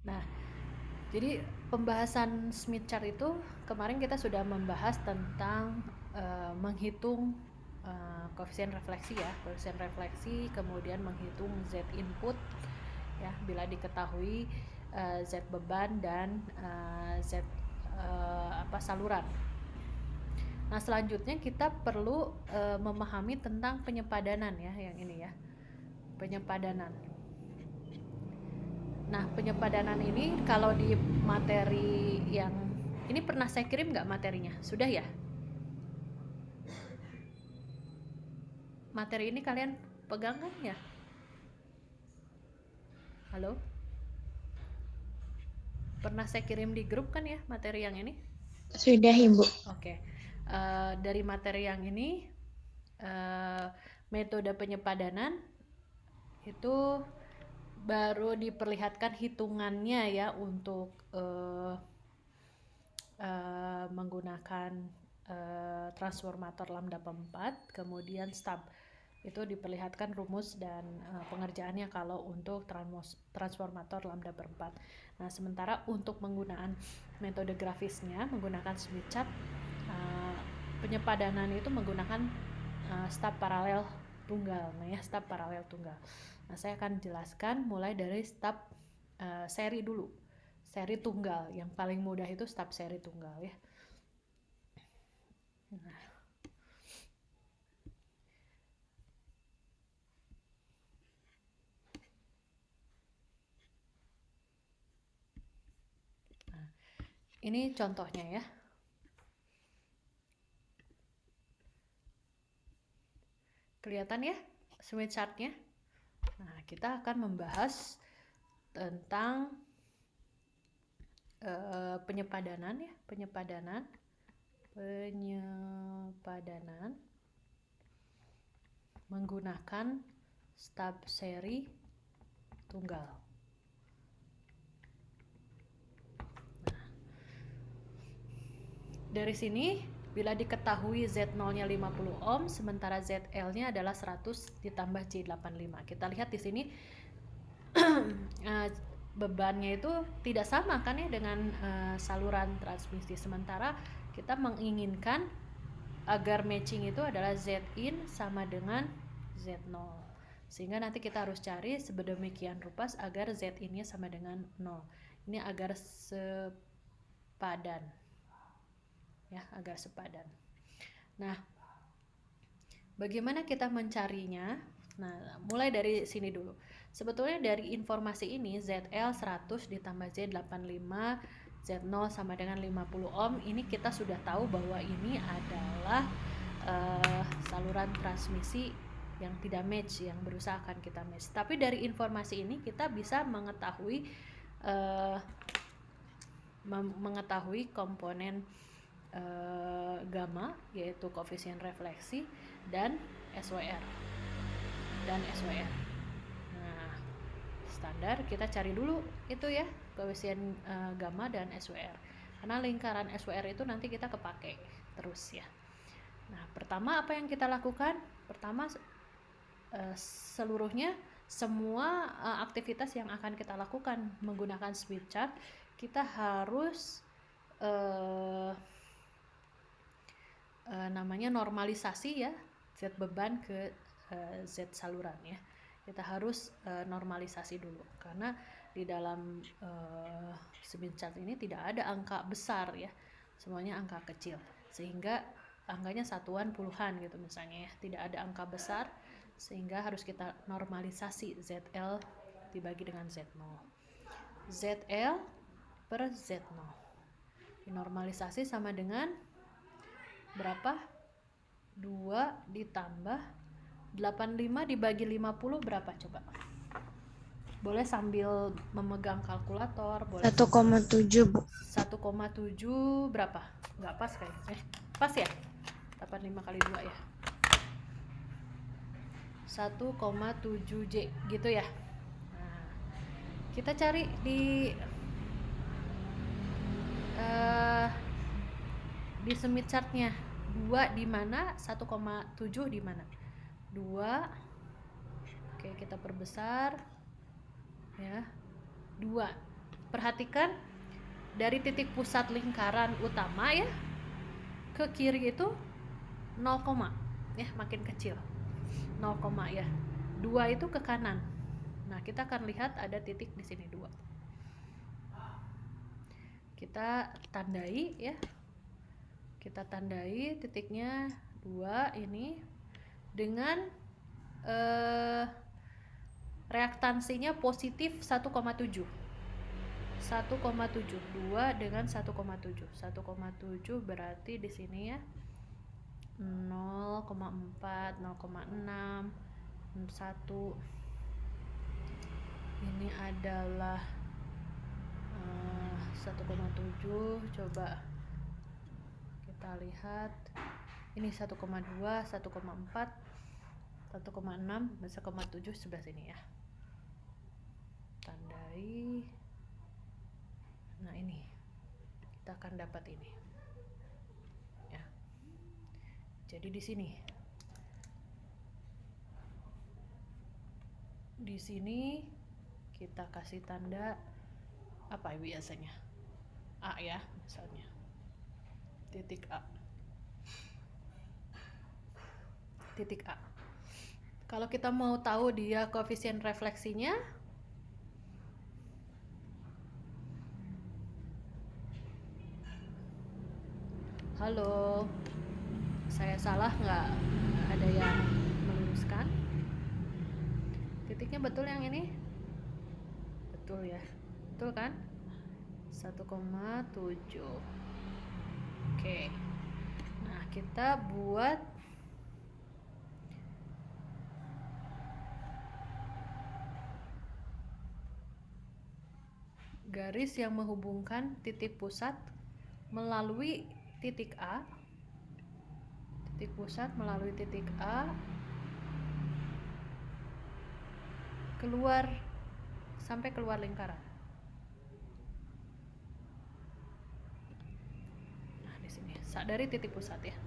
Nah, jadi pembahasan Smith chart itu kemarin kita sudah membahas tentang menghitung koefisien refleksi ya, koefisien refleksi, kemudian menghitung Z input ya, bila diketahui Z beban dan Z saluran. Nah, selanjutnya kita perlu memahami tentang penyepadanan ya, yang ini ya, penyepadanan. Nah, penyepadanan ini kalau di materi yang ini pernah saya kirim nggak materinya? Sudah ya? Materi ini kalian pegang kan ya? Halo? Pernah saya kirim di grup kan ya materi yang ini? Sudah, Ibu. Oke. Dari materi yang ini, metode penyepadanan itu baru diperlihatkan hitungannya ya untuk menggunakan transformator lambda 4, kemudian stub. Itu diperlihatkan rumus dan pengerjaannya kalau untuk transformator lambda 4. Nah, sementara untuk penggunaan metode grafisnya menggunakan Smith chart, penyepadanan itu menggunakan stub paralel tunggal. Nah ya, stub paralel tunggal. Nah, saya akan jelaskan mulai dari stub seri dulu. Seri tunggal, yang paling mudah itu stub seri tunggal ya. Nah, ini contohnya ya. Kelihatan ya Smith chart-nya? Nah, kita akan membahas tentang penyepadanan ya, penyepadanan menggunakan stub seri tunggal. Nah, dari sini bila diketahui Z0-nya 50 ohm, sementara ZL-nya adalah 100 ditambah J85. Kita lihat di sini bebannya itu tidak sama kan ya dengan saluran transmisi. Sementara kita menginginkan agar matching itu adalah Zin sama dengan Z0. Sehingga nanti kita harus cari sedemikian rupa agar Zin-nya sama dengan 0. Ini agar sepadan. Ya, agar sepadan. Nah, bagaimana kita mencarinya? Nah, mulai dari sini dulu. Sebetulnya dari informasi ini ZL 100 ditambah Z85 Z0 sama dengan 50 ohm, ini kita sudah tahu bahwa ini adalah saluran transmisi yang tidak match, yang berusaha akan kita match. Tapi dari informasi ini kita bisa mengetahui komponen gamma, yaitu koefisien refleksi dan SWR. Nah, standar kita cari dulu itu ya, koefisien gamma dan SWR. Karena lingkaran SWR itu nanti kita kepake terus ya. Nah, pertama apa yang kita lakukan? Pertama, seluruhnya semua aktivitas yang akan kita lakukan menggunakan Smith chart, kita harus namanya normalisasi ya, Z beban ke Z saluran ya. Kita harus normalisasi dulu, karena di dalam Smith chart ini tidak ada angka besar ya, semuanya angka kecil, sehingga angkanya satuan puluhan gitu misalnya ya, tidak ada angka besar, sehingga harus kita normalisasi ZL dibagi dengan Z0. ZL per Z0 dinormalisasi sama dengan berapa? 2 ditambah 85 dibagi 50 berapa coba? Boleh sambil memegang kalkulator, boleh 1,7, Bu. 1,7 berapa? Nggak pas kayaknya. Pas ya? 85 kali 2 ya. 1,7 J gitu ya. Nah, kita cari di Smith chart-nya. 2 di mana? 1,7 di mana? 2. Oke, kita perbesar ya. 2. Perhatikan dari titik pusat lingkaran utama ya ke kiri itu 0, ya, makin kecil 0, ya. 2 itu ke kanan. Nah, kita akan lihat ada titik di sini 2. Kita tandai ya. Kita tandai titiknya 2 ini dengan reaktansinya positif 1,7. 1,7, 2 dengan 1,7. 1,7 berarti di sini ya 0,4, 0,6, 1. Ini adalah 1,7. Coba kita lihat. Ini 1,2, 1,4, 1,6, 1,7 sebelah sini ya. Tandai. Nah, ini kita akan dapat ini. Ya. Jadi di sini. Di sini kita kasih tanda apa biasanya? A ya, misalnya. Titik A. Titik A. Kalau kita mau tahu dia koefisien refleksinya, halo, saya salah nggak? Ada yang meluruskan? Titiknya betul yang ini? Betul ya, betul kan? 1,7. Oke. Nah, kita buat garis yang menghubungkan titik pusat melalui titik A. Titik pusat melalui titik A keluar sampai keluar lingkaran. Nah, di sini dari titik pusat ya.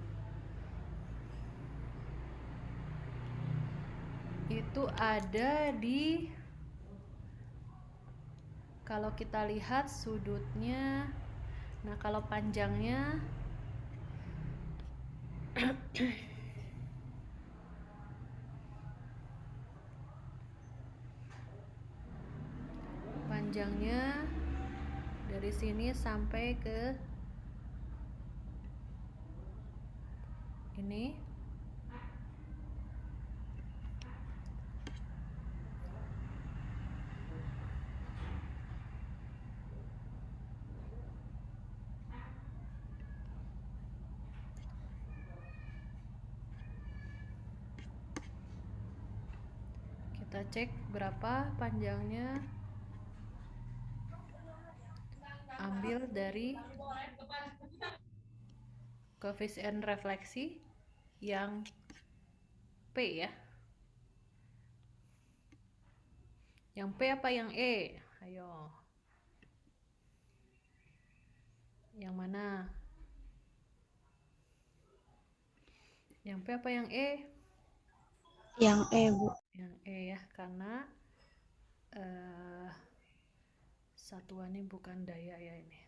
Itu ada di, kalau kita lihat sudutnya, nah kalau panjangnya panjangnya dari sini sampai ke ini. Kita cek berapa panjangnya, ambil dari koefisien refleksi yang P ya. Yang P apa yang E? Ayo. Yang mana? Yang P apa yang E? Yang E, Bu. Yang E ya, karena satuannya bukan daya ya ini.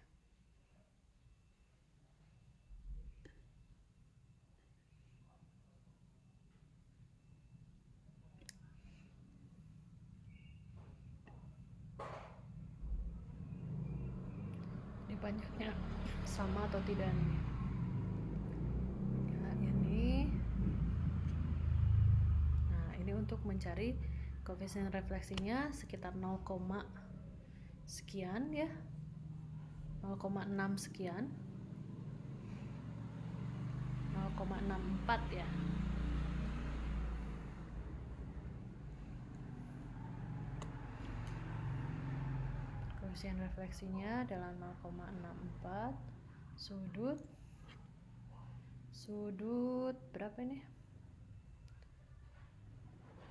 Ini panjangnya sama atau tidak nih? Ya, ini. Nah, ini untuk mencari koefisien refleksinya sekitar 0, sekian ya. 0,6 sekian. 0,64 ya. Koefisien refleksinya adalah 0,64. Sudut berapa ini?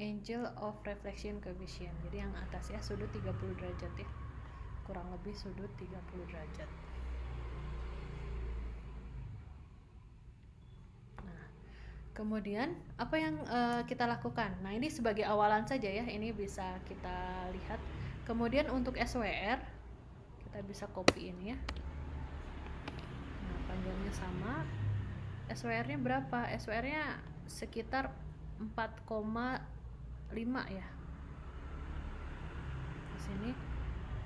Angle of reflection coefficient. Jadi yang atas ya, sudut 30 derajat ya. Kurang lebih sudut 30 derajat. Nah, kemudian apa yang kita lakukan? Nah, ini sebagai awalan saja ya. Ini bisa kita lihat. Kemudian untuk SWR kita bisa copy ini ya. Nah, panjangnya sama. SWR-nya berapa? SWR-nya sekitar 4,5 ya. Di sini,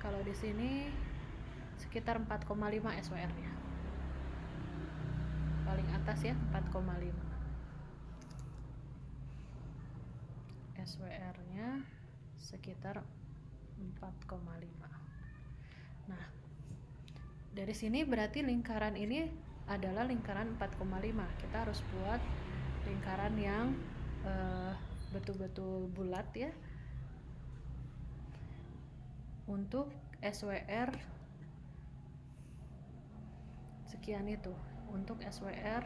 kalau di sini sekitar 4,5 SWR-nya. Paling atas ya 4,5. SWR-nya sekitar 4,5. Nah, dari sini berarti lingkaran ini adalah lingkaran 4,5. Kita harus buat lingkaran yang betul-betul bulat ya. Untuk SWR sekian itu. Untuk SWR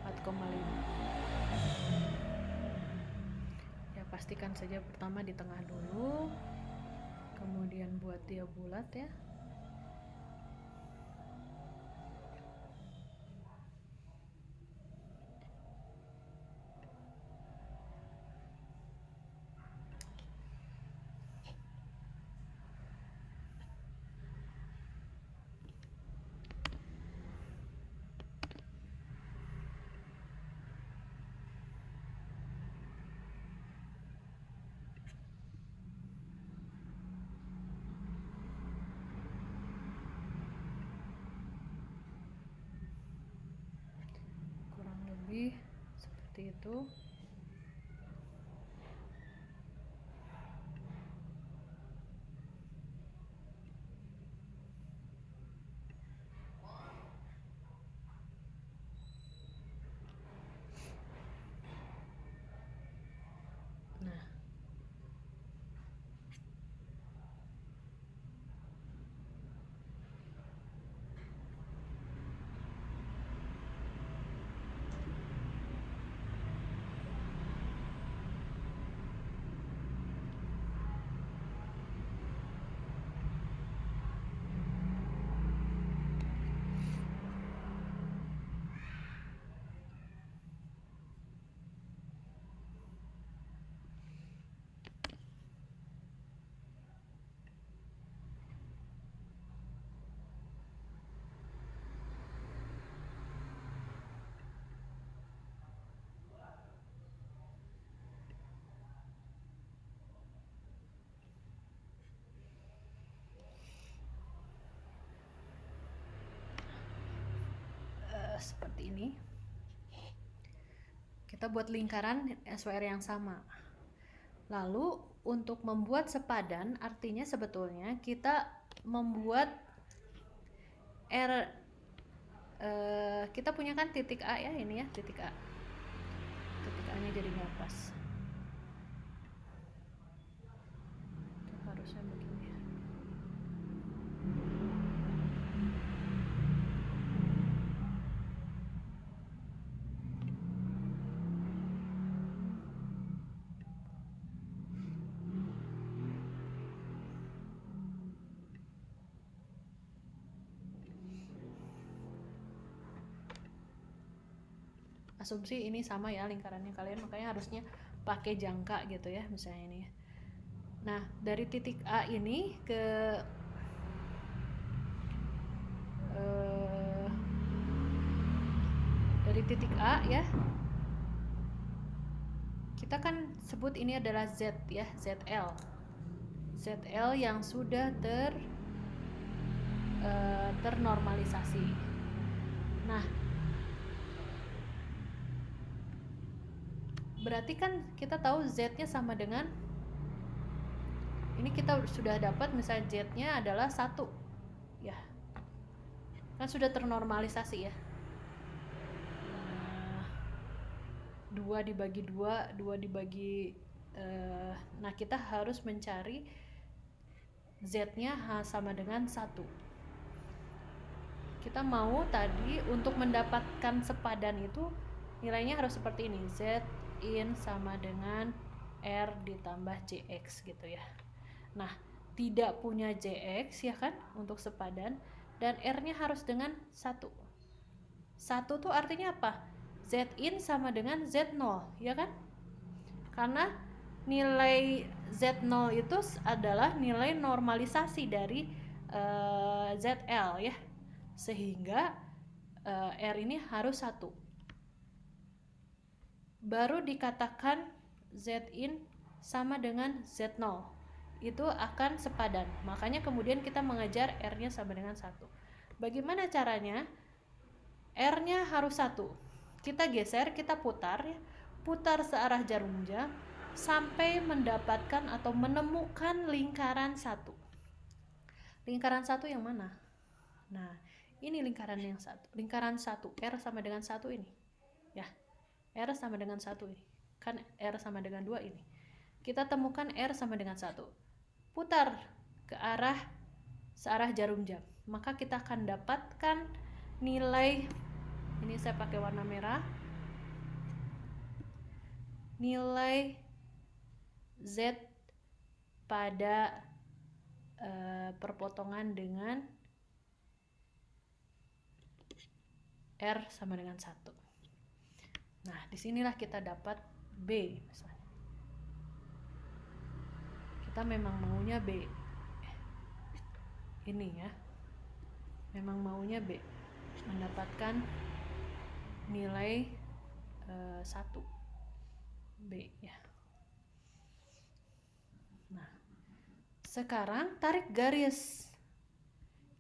4,5. Ya, pastikan saja pertama di tengah dulu. Kemudian buat dia bulat ya. Kurang lebih seperti itu. Nah, seperti ini. Kita buat lingkaran SWR yang sama. Lalu untuk membuat sepadan, artinya sebetulnya kita membuat kita punya kan titik A ya, ini ya titik A. Titik A nya jadi nggak pas. Itu harusnya begini ya. Asumsi ini sama ya lingkarannya kalian, makanya harusnya pakai jangka gitu ya, misalnya ini. Nah, dari titik A ini ke dari titik A ya, kita kan sebut ini adalah Z ya, ZL. ZL yang sudah ternormalisasi. Nah, berarti kan kita tahu Z-nya sama dengan, ini kita sudah dapat misalnya Z-nya adalah 1 ya, kan sudah ternormalisasi ya. 2 dibagi 2 dibagi nah kita harus mencari Z-nya sama dengan 1. Kita mau tadi untuk mendapatkan sepadan itu nilainya harus seperti ini, Z in sama dengan R ditambah JX gitu ya. Nah, tidak punya JX ya kan untuk sepadan, dan R-nya harus dengan 1. 1 tuh artinya apa? Z in sama dengan Z0 ya kan? Karena nilai Z0 itu adalah nilai normalisasi dari ZL ya, sehingga R ini harus 1. Baru dikatakan Zin sama dengan Z0, itu akan sepadan. Makanya kemudian kita mengejar R-nya sama dengan 1. Bagaimana caranya? R-nya harus 1. Kita geser, kita putar ya, putar searah jarum jam sampai mendapatkan atau menemukan lingkaran 1. Lingkaran 1 yang mana? Nah, ini lingkaran yang 1. Lingkaran 1, R sama dengan 1 ini. Ya, R sama dengan 1 ini. Kan R sama dengan 2 ini. Kita temukan R sama dengan 1. Putar ke arah searah jarum jam. Maka kita akan dapatkan nilai, ini saya pakai warna merah, nilai Z pada perpotongan dengan R sama dengan 1. Nah, disinilah kita dapat B misalnya. Kita memang maunya B. Ini ya. Memang maunya B. Mendapatkan nilai 1. B ya. Nah, sekarang tarik garis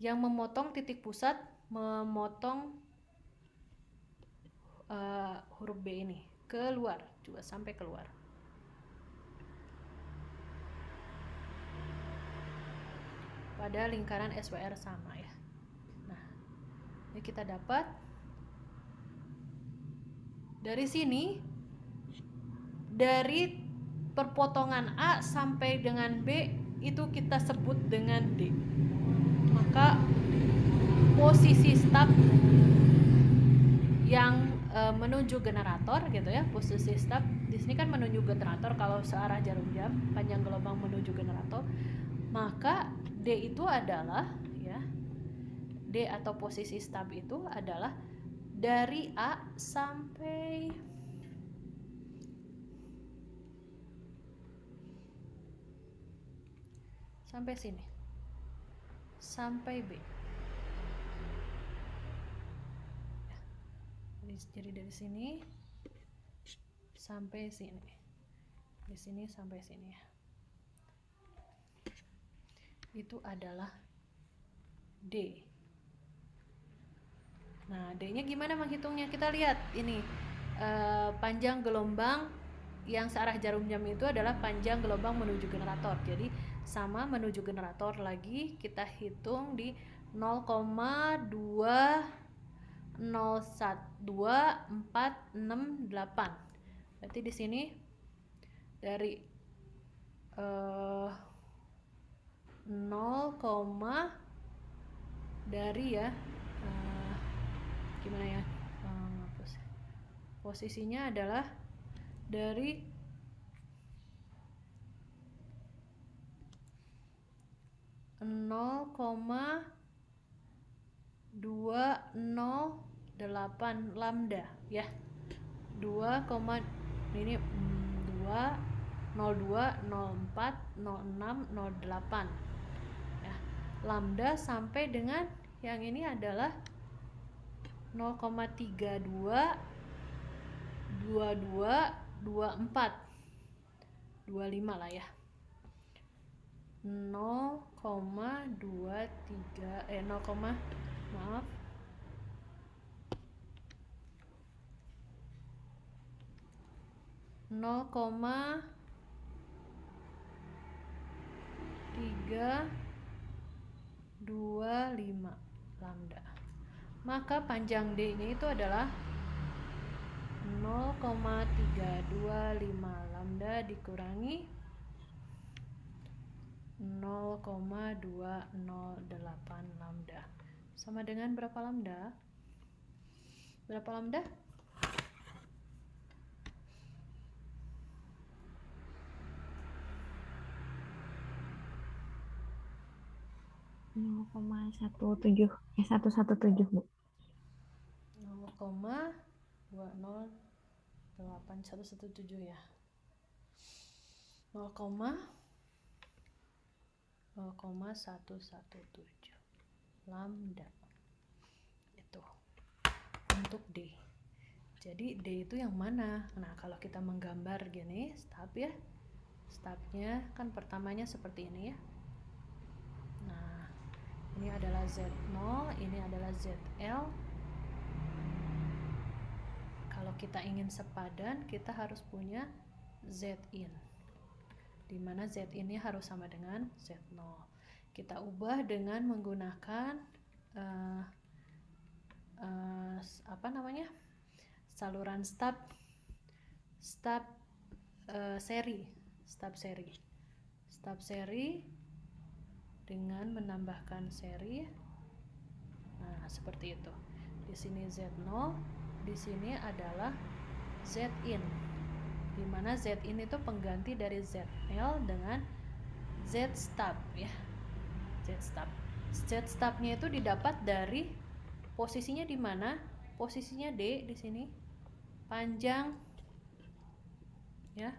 yang memotong titik pusat, memotong huruf B ini keluar, juga sampai keluar. Pada lingkaran SWR sama ya. Nah, ini kita dapat dari sini, dari perpotongan A sampai dengan B itu kita sebut dengan D. Maka posisi start yang menuju generator gitu ya, posisi start di sini kan menuju generator kalau searah jarum jam, panjang gelombang menuju generator, maka D itu adalah ya, D atau posisi start itu adalah dari A sampai sini, sampai B. Jadi dari sini sampai sini, di sini sampai sini ya. Itu adalah D. Nah, D-nya gimana menghitungnya? Kita lihat ini panjang gelombang yang searah jarum jam itu adalah panjang gelombang menuju generator. Jadi sama menuju generator lagi, kita hitung di 0,2012468. Berarti di sini dari 0, dari ya gimana ya, posisinya adalah dari 0,208 lambda ya, 2, ini 2 02 04 06 08 ya. Lambda sampai dengan yang ini adalah 0,32 22 24 25 lah ya. 0,325 lambda. Maka panjang D-nya itu adalah 0,325 lambda dikurangi 0,208 lambda. Sama dengan berapa lambda? Berapa lambda? 0,117 Bu. 0,20817 ya. 0,117. lambda. Itu untuk D. Jadi D itu yang mana? Nah, kalau kita menggambar gini, stub ya. Stubnya kan pertamanya seperti ini ya. Nah, ini adalah Z0, ini adalah ZL. Kalau kita ingin sepadan, kita harus punya Zin, di mana Zin-nya harus sama dengan Z0. Kita ubah dengan menggunakan saluran stub seri dengan menambahkan seri. Nah, seperti itu. Di sini Z0, di sini adalah Zin, di mana Zin itu pengganti dari ZL dengan Z stub ya. Z stubnya itu didapat dari posisinya di mana? Posisinya D di sini. Panjang ya.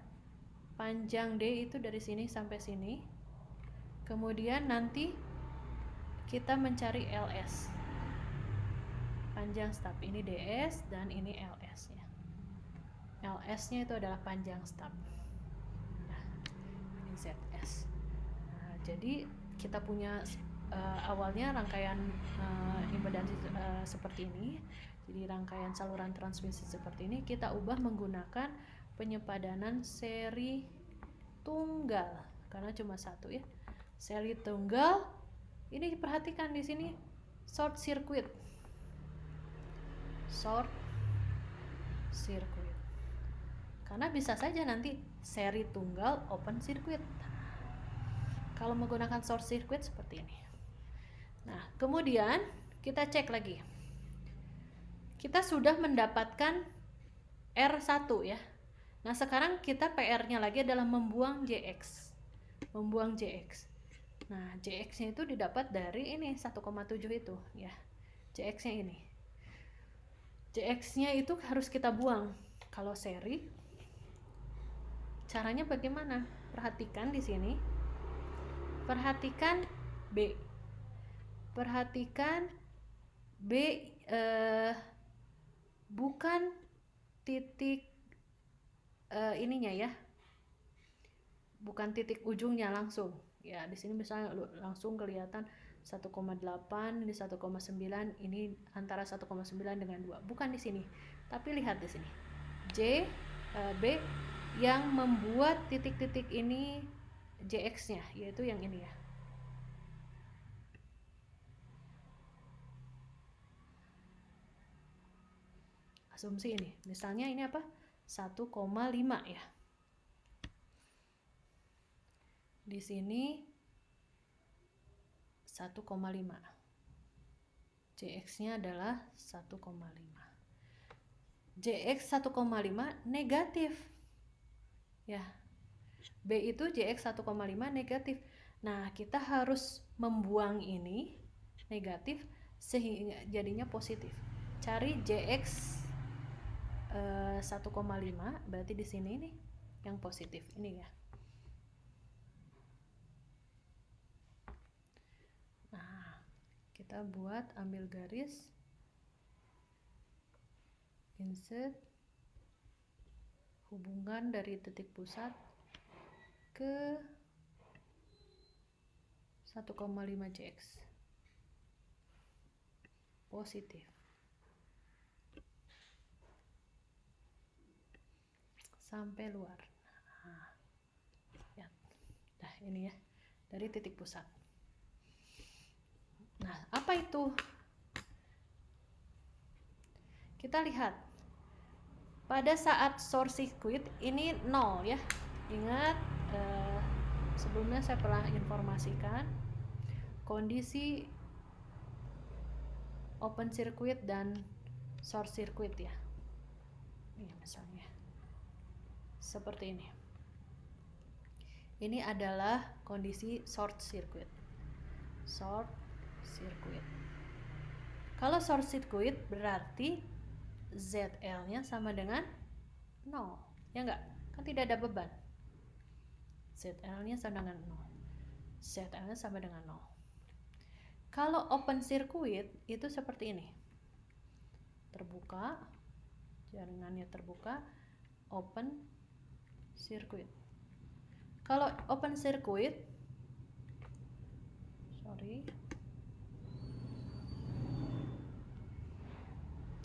Panjang D itu dari sini sampai sini. Kemudian nanti kita mencari LS. Panjang stub ini DS dan ini LS ya. LS-nya itu adalah panjang stub. Nah, ini ZS. Nah, jadi kita punya awalnya rangkaian impedansi seperti ini. Jadi rangkaian saluran transmisi seperti ini kita ubah menggunakan penyepadanan seri tunggal karena cuma satu ya. Seri tunggal. Ini perhatikan di sini short circuit. Karena bisa saja nanti seri tunggal open circuit. Kalau menggunakan short circuit seperti ini. Nah, kemudian kita cek lagi. Kita sudah mendapatkan R1 ya. Nah, sekarang kita PR-nya lagi adalah membuang JX. Nah, JX-nya itu didapat dari ini 1,7 itu ya. JX-nya ini. JX-nya itu harus kita buang. Kalau seri, caranya bagaimana? Perhatikan di sini. Perhatikan B. Bukan titik ininya ya. Bukan titik ujungnya langsung. Ya, di sini misalnya langsung kelihatan 1,8, ini 1,9, ini antara 1,9 dengan 2. Bukan di sini. Tapi lihat di sini. B yang membuat titik-titik ini JX-nya, yaitu yang ini ya. Asumsi ini. Misalnya ini apa? 1,5 ya. Di sini 1,5. JX-nya adalah 1,5. JX 1,5 negatif. Ya. B itu JX 1,5 negatif. Nah, kita harus membuang ini negatif sehingga jadinya positif. Cari JX 1,5, berarti di sini nih yang positif ini ya. Nah, kita buat ambil garis, insert hubungan dari titik pusat ke 1,5 JX positif. Sampai luar. Nah, ya. Nah, ini ya, dari titik pusat. Nah, apa itu? Kita lihat. Pada saat short circuit ini 0 ya. Ingat sebelumnya saya pernah informasikan kondisi open circuit dan short circuit ya. Ini misalnya seperti ini. Ini adalah kondisi short circuit. Kalau short circuit berarti ZL-nya sama dengan 0. Ya enggak? Kan tidak ada beban. ZL-nya sama dengan 0. ZL-nya sama dengan 0. Kalau open circuit itu seperti ini, terbuka, jaringannya terbuka, open circuit. Kalau open circuit,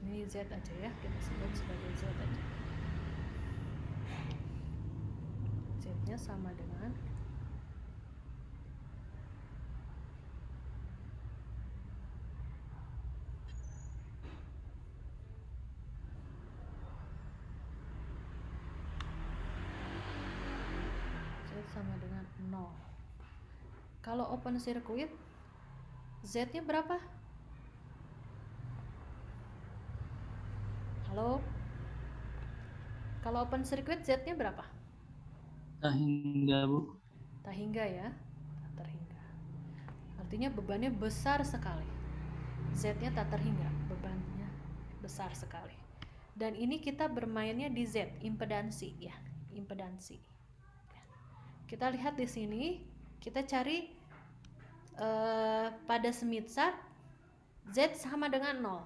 ini Z aja ya, kita sebut sebagai Z aja. Z-nya sama dengan sama dengan 0. Kalau open circuit, Z-nya berapa? Halo? Kalau open circuit, Z-nya berapa? Tak hingga, Bu. Tak hingga ya, tak terhingga. Artinya bebannya besar sekali. Z-nya tak terhingga, bebannya besar sekali. Dan ini kita bermainnya di Z, impedansi ya, impedansi. Kita lihat di sini, kita cari pada Smith chart Z sama dengan 0.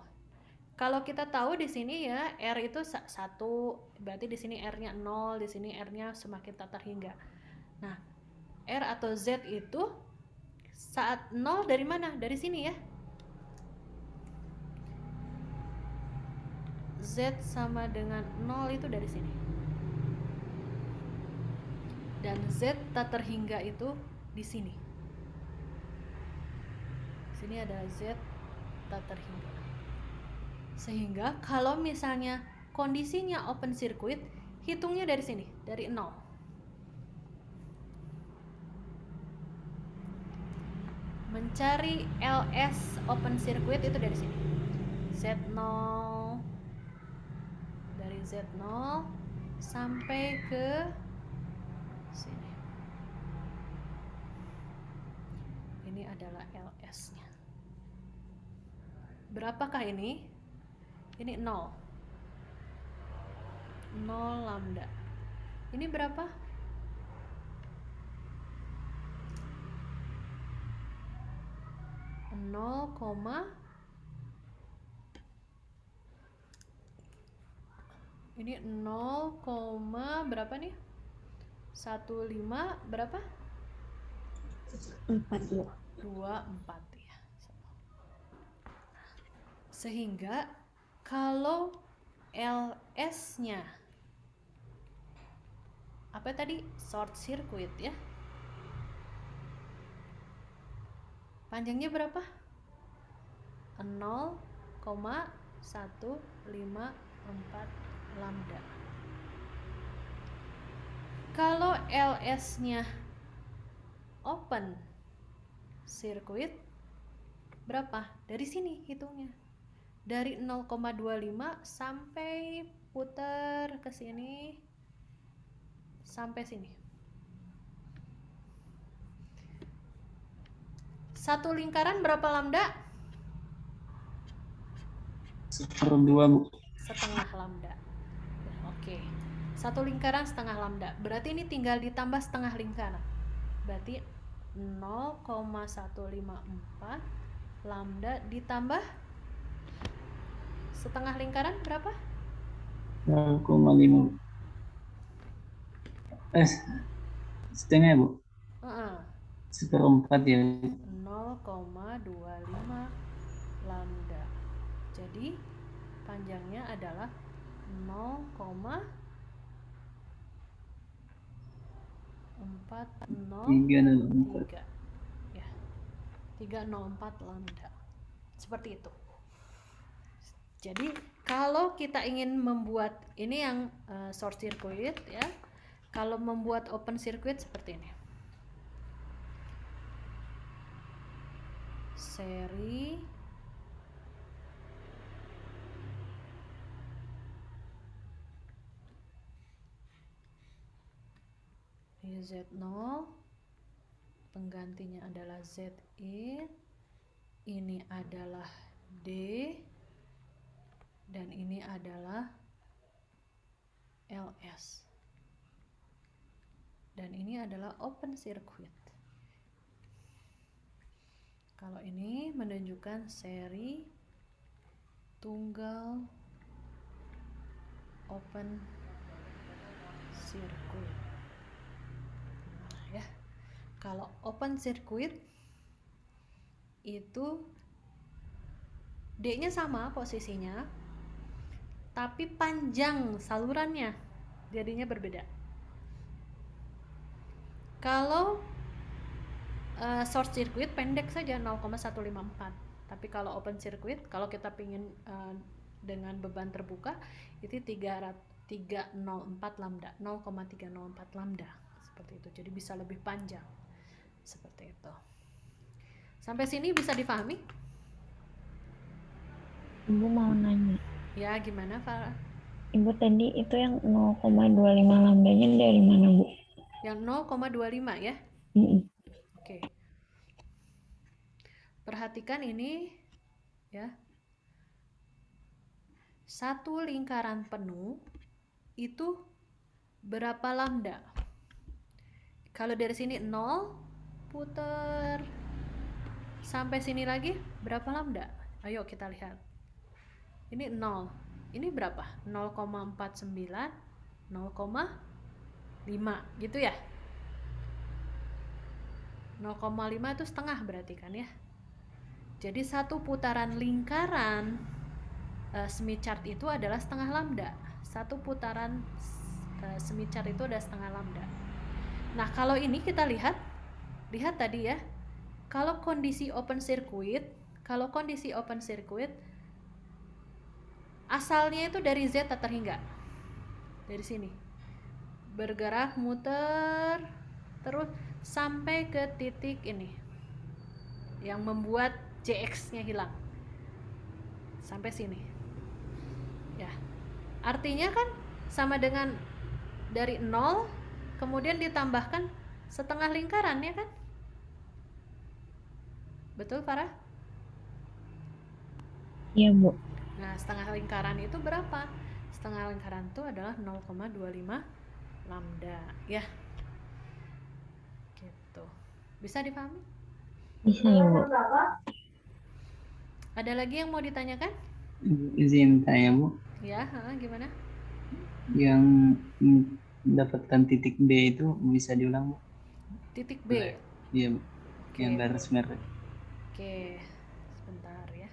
Kalau kita tahu di sini ya R itu 1, berarti di sini R-nya 0, di sini R-nya semakin tak terhingga. Nah, R atau Z itu saat 0 dari mana? Dari sini ya. Z sama dengan 0 itu dari sini. Dan Z tak terhingga itu di sini. Sini ada Z tak terhingga. Sehingga kalau misalnya kondisinya open circuit, hitungnya dari sini, dari 0. Mencari LS open circuit itu dari sini. Z0, dari Z0 sampai ke sini. Ini adalah LS-nya. Berapakah ini? Ini 0. 0 lambda. Ini berapa? 0, ini 0, berapa nih? 15 berapa? 4, 24 ya. Sehingga kalau LS-nya apa tadi? Short circuit ya. Panjangnya berapa? 0,154 lambda. Kalau LS-nya open circuit berapa? Dari sini hitungnya. Dari 0,25 sampai putar ke sini sampai sini. Satu lingkaran berapa lambda? 1/2, Bu. Setengah lambda. Oke. Satu lingkaran setengah lambda. Berarti ini tinggal ditambah setengah lingkaran. Berarti 0,154 lambda ditambah setengah lingkaran berapa? 0,5. Setengah, Bu. 1/4 ya. 0,25 lambda. Jadi panjangnya adalah 0,403 ya, 304 lambda. Seperti itu. Jadi kalau kita ingin membuat ini yang short circuit ya, kalau membuat open circuit seperti ini. Seri Z0, penggantinya adalah ZIN, ini adalah D, dan ini adalah LS, dan ini adalah open circuit. Kalau ini menunjukkan seri tunggal open circuit. Nah, ya. Kalau open circuit itu D-nya sama posisinya, tapi panjang salurannya jadinya berbeda. Kalau short circuit pendek saja 0,154. Tapi kalau open circuit, kalau kita ingin dengan beban terbuka itu 304 lambda, 0,304 lambda seperti itu. Jadi bisa lebih panjang seperti itu. Sampai sini bisa difahami? Ibu mau nanya. Ya, gimana Farah? Ibu tadi itu yang 0,25 lambdanya dari mana, Bu? Yang 0,25 ya? Oke. Perhatikan ini ya. Satu lingkaran penuh itu berapa lambda? Kalau dari sini 0 putar sampai sini lagi berapa lambda? Ayo kita lihat. Ini 0. Ini berapa? 0,49, 0,5 gitu ya? 0,5 itu setengah berarti kan ya? Jadi satu putaran lingkaran Smith chart itu adalah setengah lambda. Satu putaran Smith chart itu adalah setengah lambda. Nah, kalau ini kita lihat tadi ya. Kalau kondisi open circuit, asalnya itu dari Z terhingga. Dari sini. Bergerak muter terus sampai ke titik ini. Yang membuat JX-nya hilang. Sampai sini. Ya. Artinya kan sama dengan dari 0 kemudian ditambahkan setengah lingkaran ya kan? Betul Farah? Iya, Bu. Nah, setengah lingkaran itu berapa? Setengah lingkaran itu adalah 0,25 lambda ya. Gitu. Bisa dipahami? Bisa ya, Bu. Ada lagi yang mau ditanyakan? Izin tanya Bu, Ya, gimana? yang mendapatkan titik B itu bisa diulang Bu? Titik B. Iya Bu, Oke. yang garis merah. Oke, sebentar ya.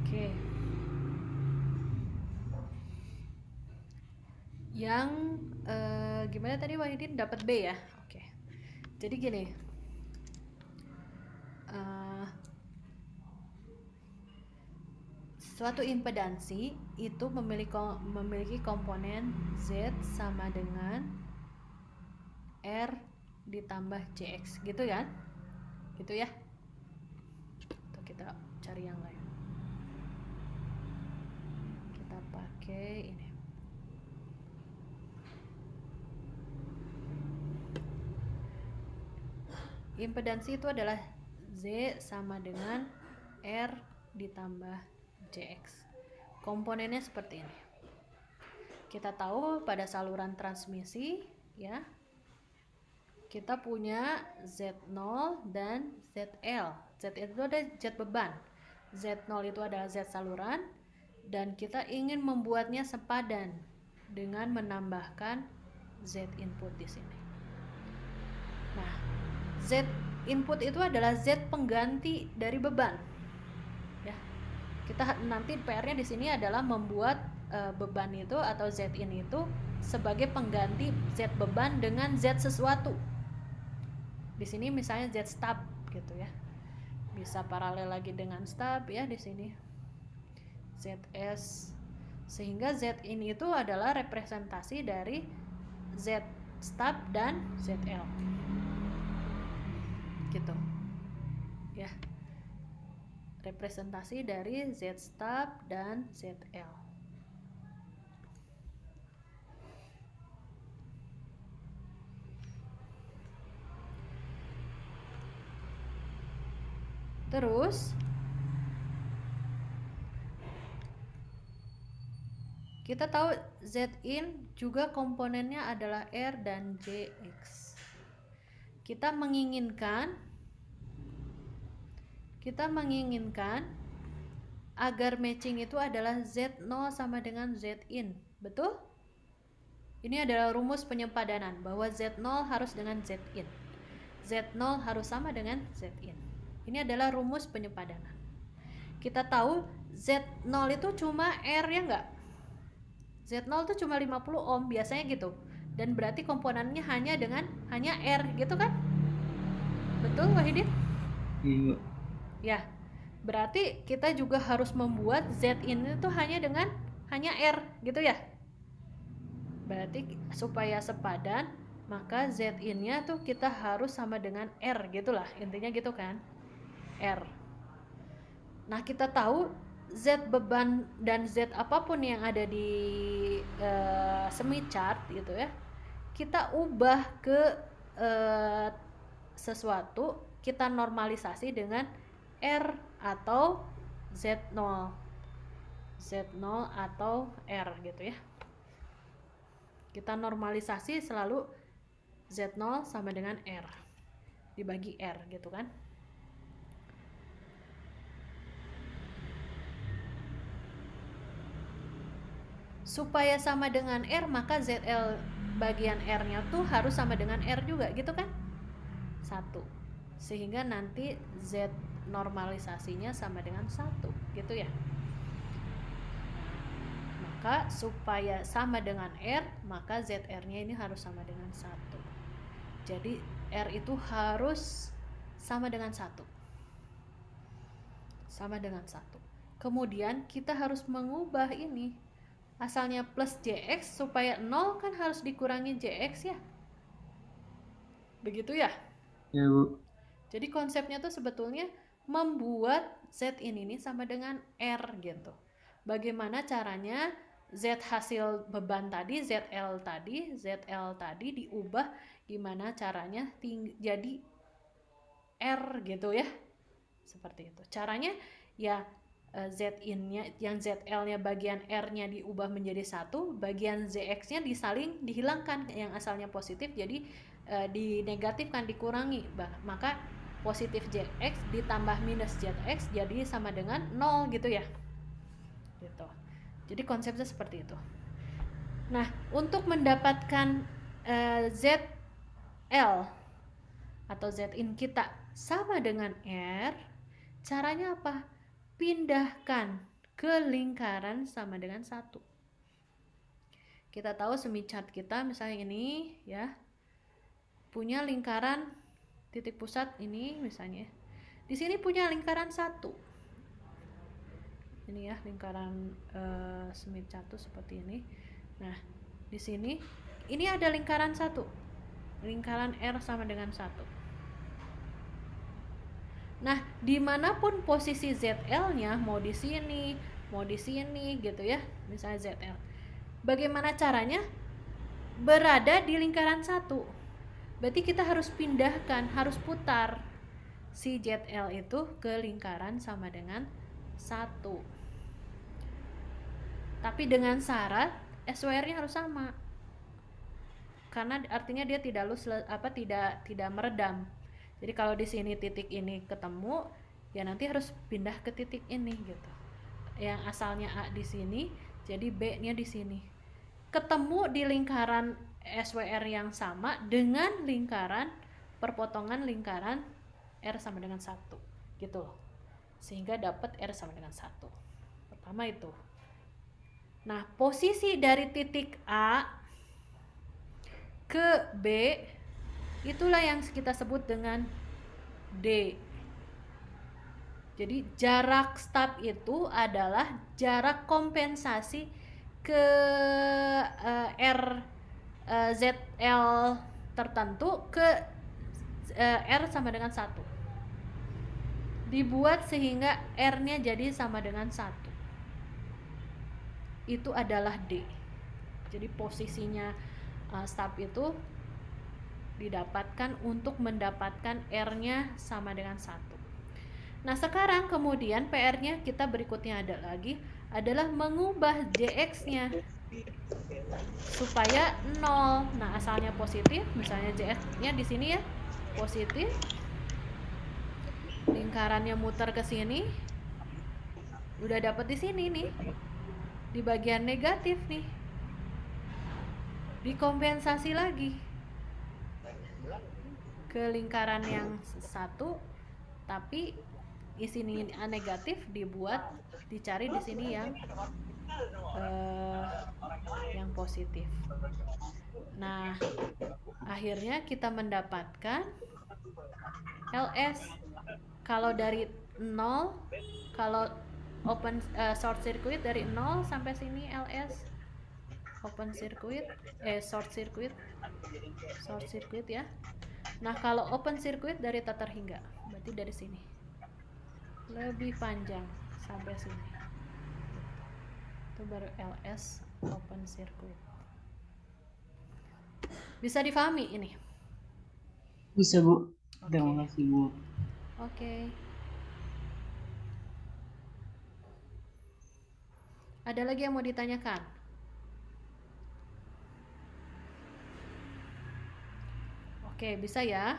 Oke. Yang gimana tadi Wahidin dapat B ya? Oke. Jadi gini. Suatu impedansi itu memiliki komponen Z sama dengan R ditambah JX gitu kan? Gitu ya. Atau kita cari yang lain. Kita pakai ini. Impedansi itu adalah Z sama dengan R ditambah JX. Komponennya seperti ini. Kita tahu pada saluran transmisi ya, kita punya Z0 dan ZL. Z itu ada Z beban. Z0 itu adalah Z saluran dan kita ingin membuatnya sepadan dengan menambahkan Z input di sini. Nah, Z input itu adalah Z pengganti dari beban. Ya. Kita nanti PR-nya di sini adalah membuat beban itu atau Z in itu sebagai pengganti Z beban dengan Z sesuatu. Di sini misalnya Z stub gitu ya. Bisa paralel lagi dengan stub ya di sini. ZS Sehingga Z in itu adalah representasi dari Z stub dan ZL. Gitu. Ya. Representasi dari Z stub dan ZL. Terus kita tahu Z in juga komponennya adalah R dan JX. Kita menginginkan agar matching itu adalah Z0 sama dengan Z in. Betul? Ini adalah rumus penyempadanan bahwa Z0 harus dengan Z in. Z0 harus sama dengan Z in. Ini adalah rumus penyempadanan. Kita tahu Z0 itu cuma R ya enggak? Z0 itu cuma 50 ohm biasanya gitu. Dan berarti komponennya hanya R gitu kan? Betul Wahidin? Iya. Ya. Berarti kita juga harus membuat Z in itu hanya R gitu ya. Berarti supaya sepadan maka Z in-nya tuh kita harus sama dengan R gitulah. Intinya gitu kan? R. Nah, kita tahu Z beban dan Z apapun yang ada di semi chart gitu ya, kita ubah ke sesuatu, kita normalisasi dengan R atau Z0 atau R gitu ya. Kita normalisasi selalu Z0 sama dengan R dibagi R gitu kan. Supaya sama dengan R maka ZL bagian R-nya tuh harus sama dengan R juga gitu kan. 1. Sehingga nanti Z normalisasinya sama dengan 1 gitu ya. Maka supaya sama dengan R maka ZR-nya ini harus sama dengan 1. Jadi R itu harus sama dengan 1. Sama dengan 1. Kemudian kita harus mengubah ini. Asalnya plus JX supaya 0 kan harus dikurangi JX ya. Begitu ya? Ya, Bu. Jadi konsepnya tuh sebetulnya membuat Z ini sama dengan R gitu. Bagaimana caranya Z hasil beban tadi, ZL tadi diubah gimana caranya jadi R gitu ya. Seperti itu. Caranya ya Z in-nya yang ZL-nya bagian R-nya diubah menjadi 1, bagian ZX-nya dihilangkan yang asalnya positif jadi dinegatifkan, dikurangi. Maka positif ZX ditambah minus ZX jadi sama dengan 0 gitu ya. Gitu. Jadi konsepnya seperti itu. Nah, untuk mendapatkan ZL atau Z in kita sama dengan R, caranya apa? Pindahkan ke lingkaran sama dengan 1. Kita tahu semi chart kita misalnya ini ya, punya lingkaran titik pusat ini misalnya. Di sini punya lingkaran 1. Ini ya lingkaran semi chart seperti ini. Nah, di sini ini ada lingkaran 1. Lingkaran R sama dengan 1. Nah, dimanapun posisi ZL-nya, mau di sini gitu ya, misalnya ZL. Bagaimana caranya? Berada di lingkaran 1. Berarti kita harus pindahkan, harus putar si ZL itu ke lingkaran sama dengan 1. Tapi dengan syarat SWR-nya harus sama. Karena artinya dia tidak meredam. Jadi kalau di sini titik ini ketemu, ya nanti harus pindah ke titik ini gitu. Yang asalnya A di sini, jadi B-nya di sini. Ketemu di lingkaran SWR yang sama dengan lingkaran perpotongan lingkaran R sama dengan 1 gitu loh. Sehingga dapat R sama dengan 1. Pertama itu. Nah, posisi dari titik A ke B itulah yang kita sebut dengan D. Jadi jarak stub itu adalah jarak kompensasi ke R ZL tertentu ke R sama dengan 1. Dibuat sehingga R-nya jadi sama dengan 1. Itu adalah D. Jadi posisinya stub itu didapatkan untuk mendapatkan R-nya sama dengan 1. Nah, sekarang kemudian PR-nya kita berikutnya ada lagi adalah mengubah JX-nya supaya 0. Nah, asalnya positif, misalnya JX-nya di sini ya, positif. Lingkarannya muter ke sini. Udah dapat di sini nih. Di bagian negatif nih. Dikompensasi lagi ke lingkaran yang 1, tapi sini negatif dibuat dicari di sini yang positif. Nah, akhirnya kita mendapatkan LS. Kalau dari 0, kalau open short circuit dari 0 sampai sini LS. Open circuit, short circuit ya. Nah, kalau open circuit dari teter hingga, berarti dari sini. Lebih panjang sampai sini. Itu baru LS open circuit. Bisa difahami ini? Bisa, Bu. Oke. Terima kasih, Bu. Oke. Ada lagi yang mau ditanyakan? Oke, bisa ya?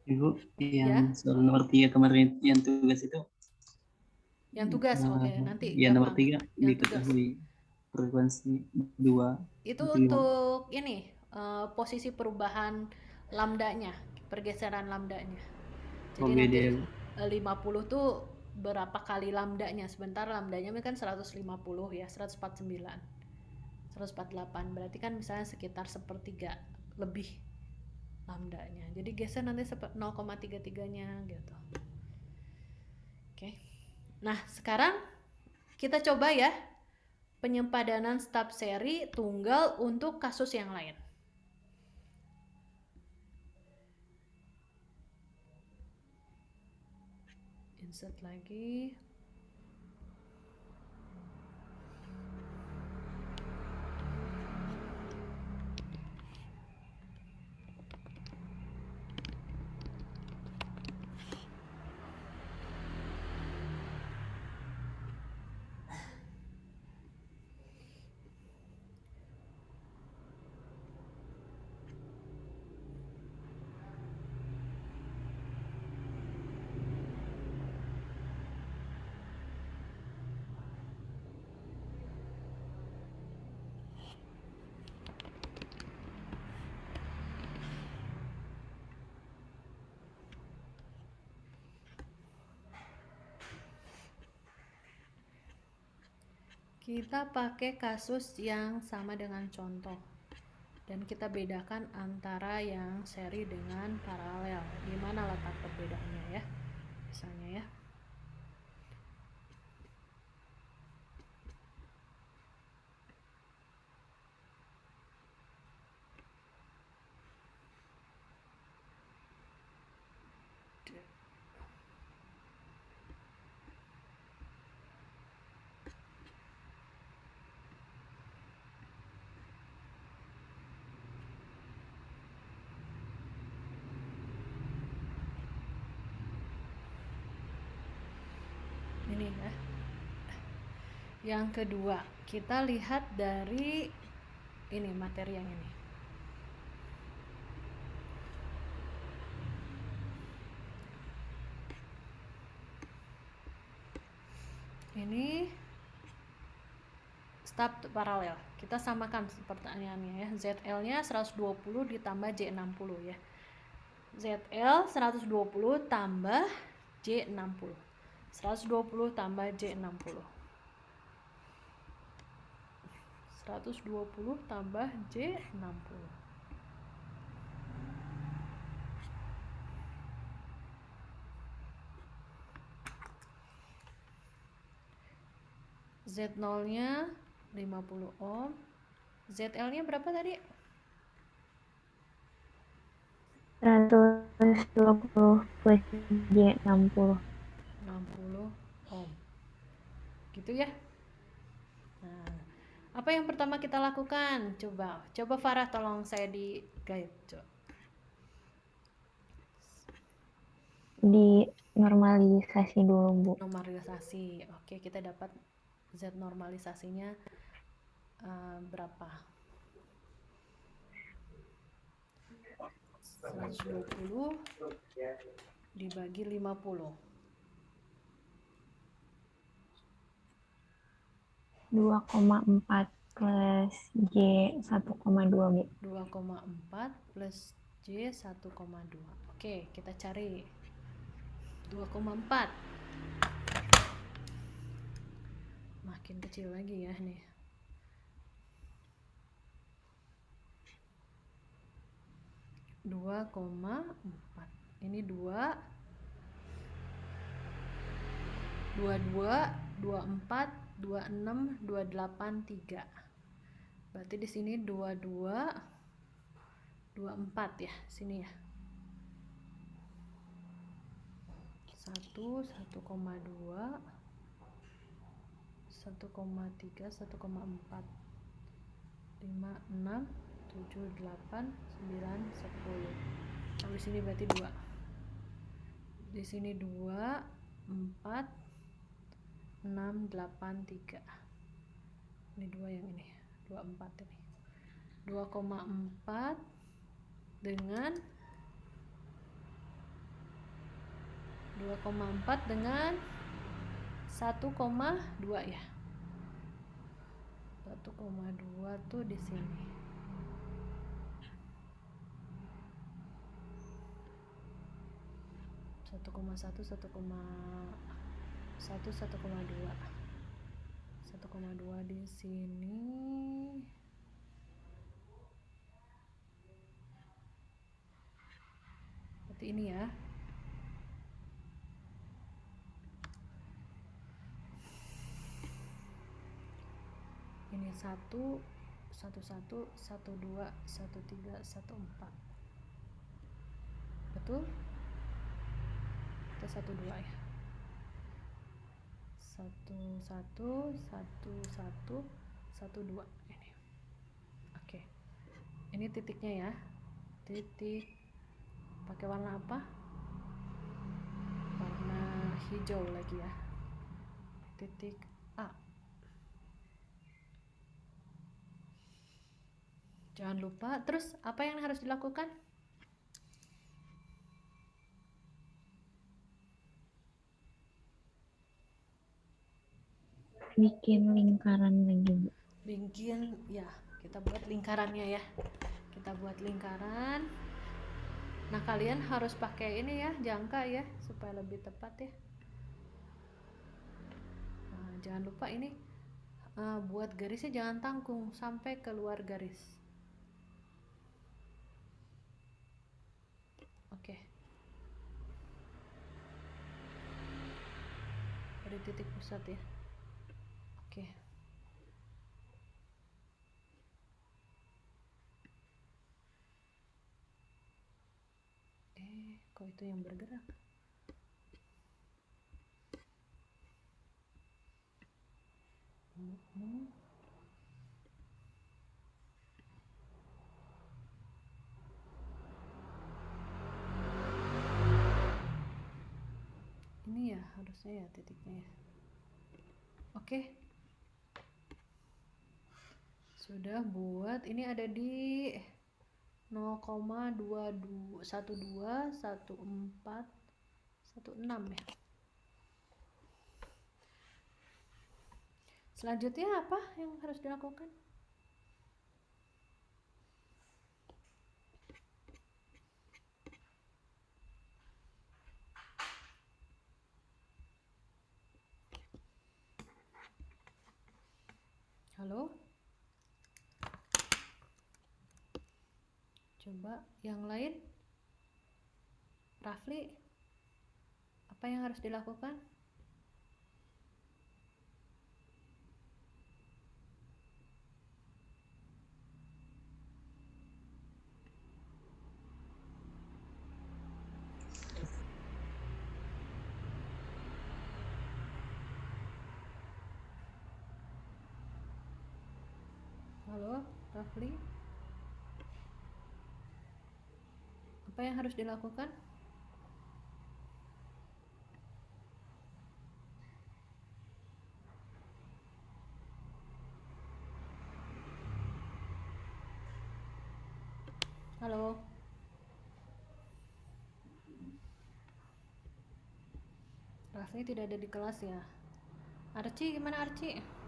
Ibu, Ya. yang soal nomor 3 kemarin yang tugas itu. Yang tugas, oke, nanti Ya, nomor gampang. 3 Yang tugas. diketahui frekuensi 2. Itu untuk ini posisi perubahan lambdanya, pergeseran lambdanya. Jadi beda nanti ya, Bu. 50 tuh berapa kali lambdanya? Sebentar lambdanya kan 150 ya, 149. 148. Berarti kan misalnya sekitar sepertiga lebih lambdanya. Jadi geser nanti 0,33-nya gitu. Oke. Nah, sekarang kita coba ya penyempadanan stub seri tunggal untuk kasus yang lain. Insert lagi. Kita pakai kasus yang sama dengan contoh dan kita bedakan antara yang seri dengan paralel. Di mana letak perbedaannya ya? Misalnya ya. Ini ya. Yang kedua, kita lihat dari ini materi yang ini. Ini stub paralel. Kita samakan pertanyaannya ya. ZL-nya 120 ditambah J60 ya. ZL 120 tambah J60. 120 tambah J60. 120 tambah J60. Z0-nya 50 ohm. ZL-nya berapa tadi? 120 plus J 60. 60 ohm. Gitu ya. Nah, apa yang pertama kita lakukan? Coba Farah tolong saya di guide. Coba. Di normalisasi dulu, Bu. Normalisasi. Oke, kita dapat Z normalisasinya berapa? 120 dibagi 50. 2,4 plus J 1,2, Bu. 2,4 plus J 1,2. Oke, kita cari 2,4. Makin kecil lagi ya nih. Dua koma empat. Ini 2 22 24 26 28 3. Berarti di sini 22 24 ya, sini ya. 1 1,2 1,3 1,4 5 6 7 8 9 10. Habis ini berarti 2. Di sini 2 4 6 8 3. Ini 2 yang ini. 24 ini. 2,4 dengan 2,4 dengan 1,2 ya. 1,2 tuh di sini. 1,1 1,2 di sini. Berarti ini ya. Ini 1 1 1 1 2 1 3 1 4. Betul? Kita 1 2 ya. 1 1 1 1 1 2 ini. Oke. Ini titiknya ya. Titik pakai warna apa? Warna hijau lagi ya. Titik A. Jangan lupa. Terus apa yang harus dilakukan? Bikin lingkaran lagi, Bu. Bikin ya, kita buat lingkarannya ya. Kita buat lingkaran. Nah, kalian harus pakai ini ya, jangka ya, supaya lebih tepat ya. Nah, jangan lupa ini buat garisnya jangan tanggung sampai keluar garis. Oke. Dari titik pusat ya. Oke. Kok itu yang bergerak? Ini ya harusnya ya titiknya ya. Oke. Sudah buat, ini ada di 0,22 12 14 16 ya. Selanjutnya apa yang harus dilakukan? Halo? Coba yang lain. Rafli, apa yang harus dilakukan? Halo, Rafli. Apa yang harus dilakukan? Halo. Rafli tidak ada di kelas ya. Arci, gimana Arci?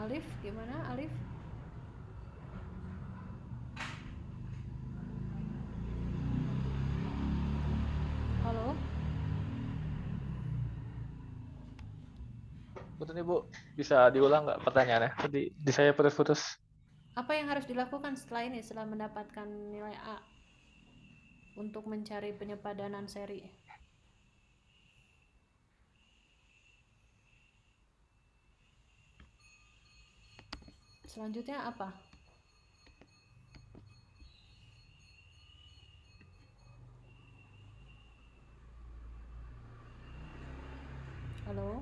Alif, gimana Alif? Halo. Betul nih Bu, bisa diulang nggak pertanyaannya? Tadi di saya putus-putus. Apa yang harus dilakukan setelah ini, setelah mendapatkan nilai A untuk mencari penyepadanan seri? Selanjutnya apa? Halo.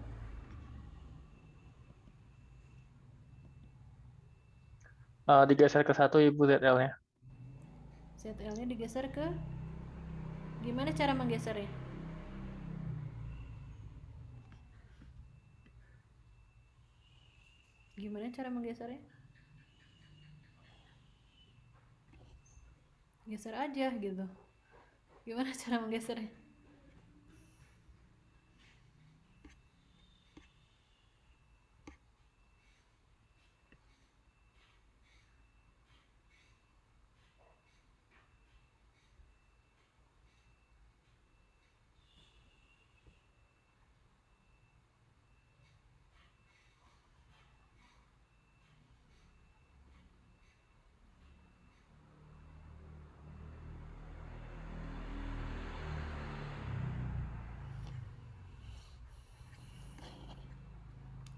Digeser ke 1 Ibu ZL-nya. ZL-nya digeser ke, gimana cara menggesernya? Gimana cara menggesernya? Geser aja gitu. Gimana cara menggesernya?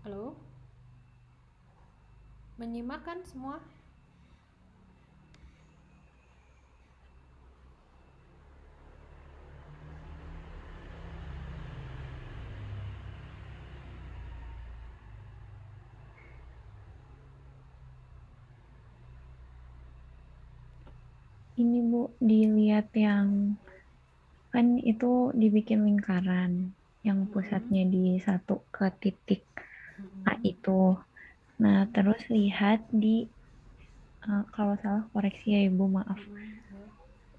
Halo? Menyimak kan semua? Ini Bu, dilihat yang kan itu dibikin lingkaran yang pusatnya di satu ke titik A itu. Nah, terus lihat di kalau salah koreksi ya Ibu, maaf.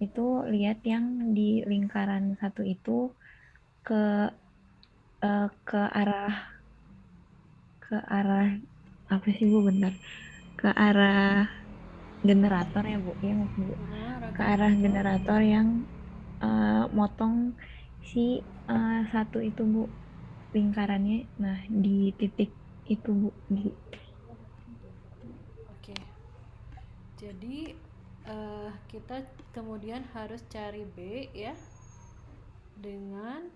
Itu lihat yang di lingkaran satu itu ke ke arah apa sih Bu, bentar. Ke arah generator ya Bu, ya nggak sih Bu? Ke arah generator yang motong si satu itu Bu, lingkarannya. Nah, di titik itu Bu. Oke. Jadi kita kemudian harus cari B ya, dengan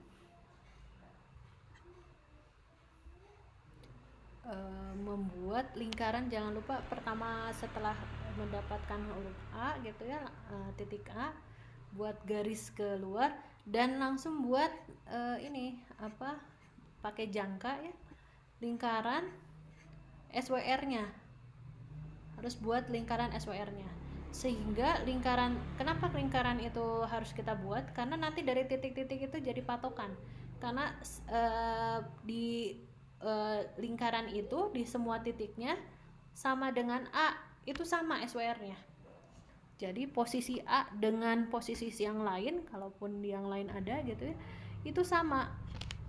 membuat lingkaran. Jangan lupa pertama setelah mendapatkan huruf A gitu ya, titik A, buat garis keluar dan langsung buat ini apa, pakai jangka ya, lingkaran SWR-nya. Harus buat lingkaran SWR-nya, sehingga lingkaran, kenapa lingkaran itu harus kita buat? Karena nanti dari titik-titik itu jadi patokan. Karena di lingkaran itu di semua titiknya sama dengan A, itu sama SWR-nya. Jadi posisi A dengan posisi yang lain, kalaupun yang lain ada gitu ya, itu sama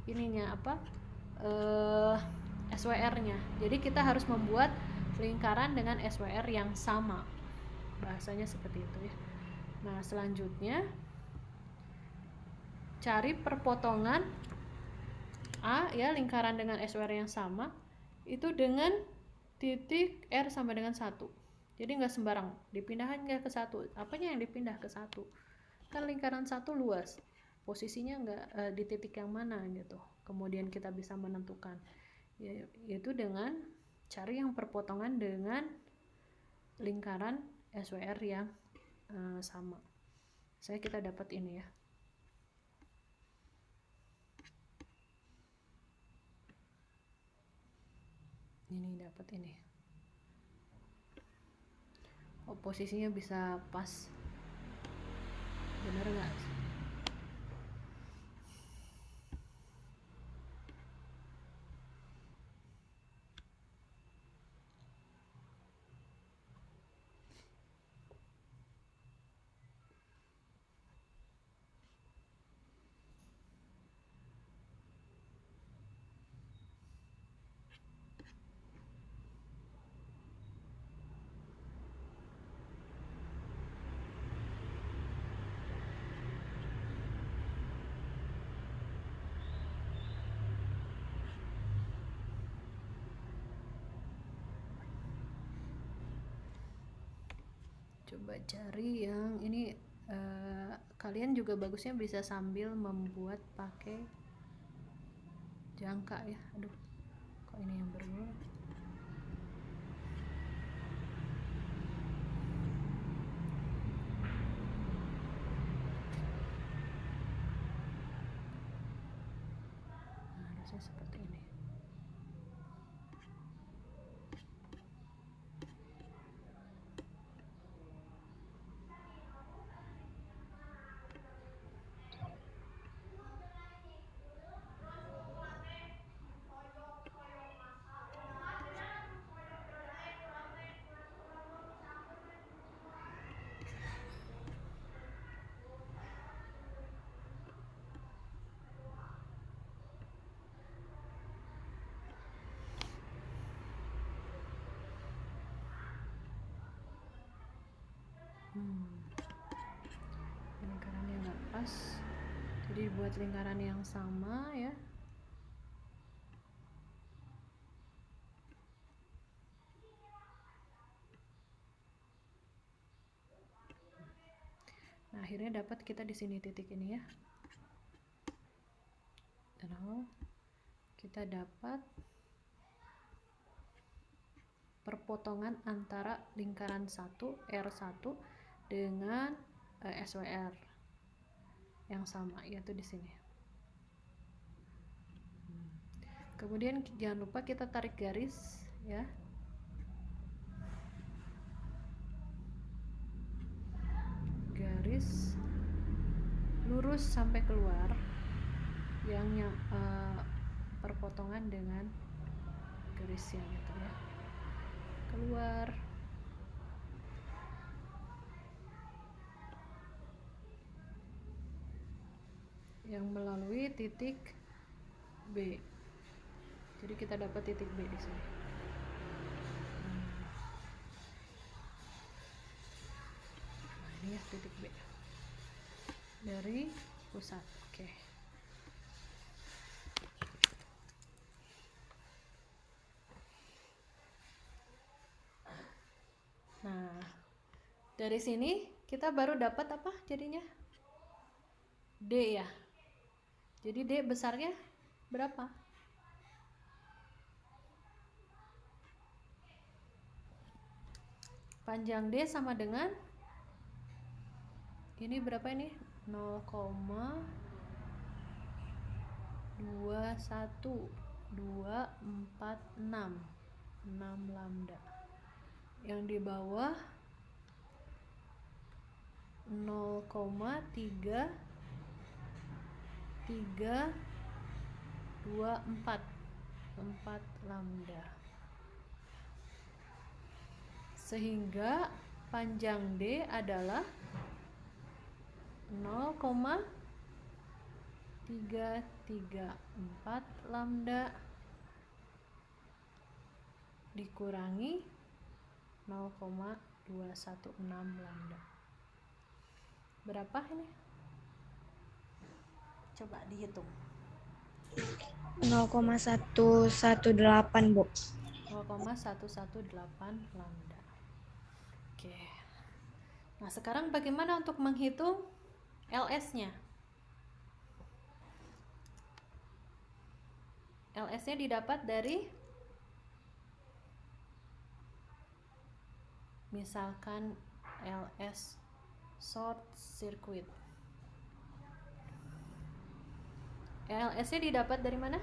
ininya apa, SWR-nya. Jadi kita harus membuat lingkaran dengan SWR yang sama, bahasanya seperti itu ya. Nah, selanjutnya cari perpotongan A ya, lingkaran dengan SWR yang sama itu dengan titik R sama dengan 1. Jadi nggak sembarang dipindahkan ke 1. Apanya yang dipindah ke 1? Kan lingkaran 1 luas, posisinya nggak di titik yang mana gitu. Kemudian kita bisa menentukan yaitu dengan cari yang perpotongan dengan lingkaran SWR yang sama. Saya kita dapat ini ya. dapat ini. Oh, posisinya bisa pas. Bener nggak? Coba cari yang ini. Kalian juga bagusnya bisa sambil membuat pakai jangka ya. Aduh, kok ini yang berulang. Nah, harusnya seperti ini. Lingkarannya nggak pas, jadi buat lingkaran yang sama ya. Nah, akhirnya dapat kita di sini titik ini ya. Lalu kita dapat perpotongan antara lingkaran 1 R1 dengan SWR yang sama, yaitu di sini. Kemudian jangan lupa kita tarik garis ya. Garis lurus sampai keluar yang perpotongan dengan garis yang itu ya. Keluar. Yang melalui titik B. Jadi kita dapat titik B di sini. Nah, ini ya titik B. Dari pusat. Oke. Nah, dari sini kita baru dapat apa jadinya? D ya. Jadi D besarnya berapa? Panjang D sama dengan ini berapa ini? 0,21246 6 lambda. Yang di bawah 0,3324 4 lambda. Sehingga panjang D adalah 0,334 lambda dikurangi 0,216 lambda. Berapa ini? Coba dihitung. 0,118 Bu. 0,118 lambda. Oke. Nah, sekarang bagaimana untuk menghitung LS-nya? LS-nya didapat dari misalkan LS short circuit. LS-nya didapat dari mana?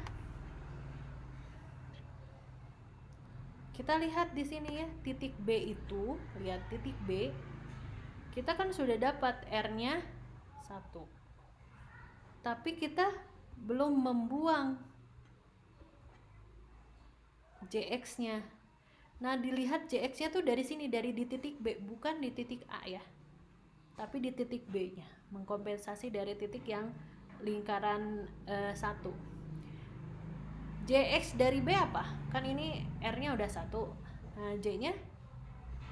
Kita lihat di sini ya, titik B itu, lihat titik B, kita kan sudah dapat R-nya 1. Tapi kita belum membuang JX-nya. Nah, dilihat JX-nya tuh dari sini, dari di titik B, bukan di titik A ya. Tapi di titik B-nya, mengkompensasi dari titik yang lingkaran 1. JX dari B apa? Kan ini R-nya udah 1. Nah, J-nya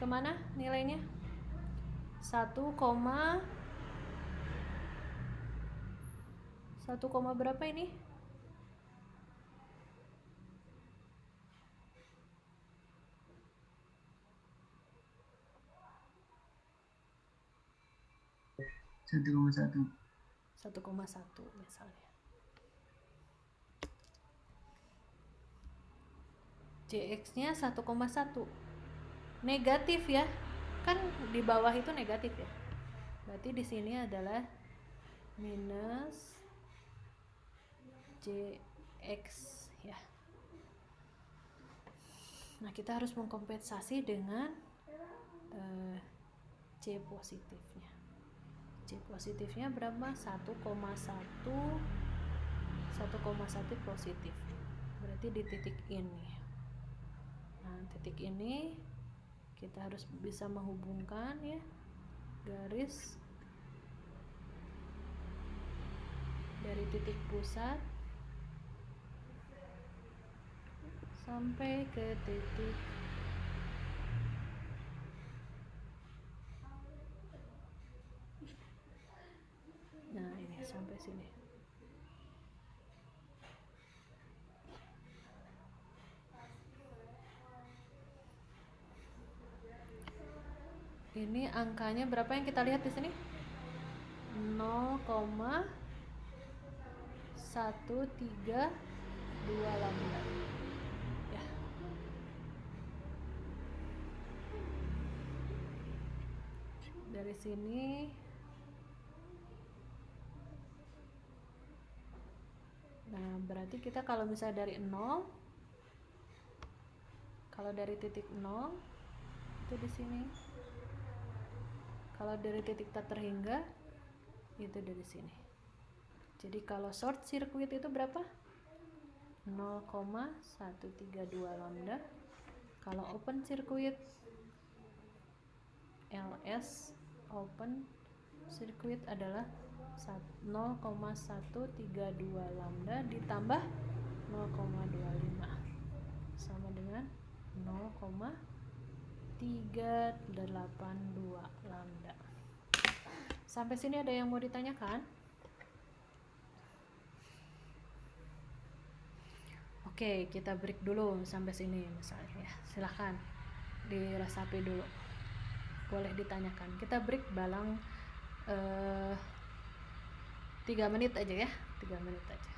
kemana nilainya? 1, 1, berapa ini? Satu koma satu. 1,1 misalnya. JX-nya 1,1. Negatif ya. Kan di bawah itu negatif ya. Berarti di sini adalah minus JX ya. Nah, kita harus mengkompensasi dengan C positifnya. C positifnya berapa? 1,1 positif. Berarti di titik ini. Nah, titik ini kita harus bisa menghubungkan ya garis dari titik pusat sampai ke titik nah ini sampai sini. Ini angkanya berapa yang kita lihat di sini? 0,132 lambda. Ya. Dari sini nah, berarti kita kalau misalnya dari 0, kalau dari titik 0 itu di sini. Kalau dari titik tak terhingga itu dari sini. Jadi kalau short circuit itu berapa? 0,132 lambda. Kalau open circuit LS open circuit adalah 0,132 lambda ditambah 0,25 sama dengan 0,382 lambda. Sampai sini ada yang mau ditanyakan? Oke, kita break dulu sampai sini misalnya ya. Silahkan diresapi dulu. Boleh ditanyakan. Kita break balang 3 menit aja ya. 3 menit aja.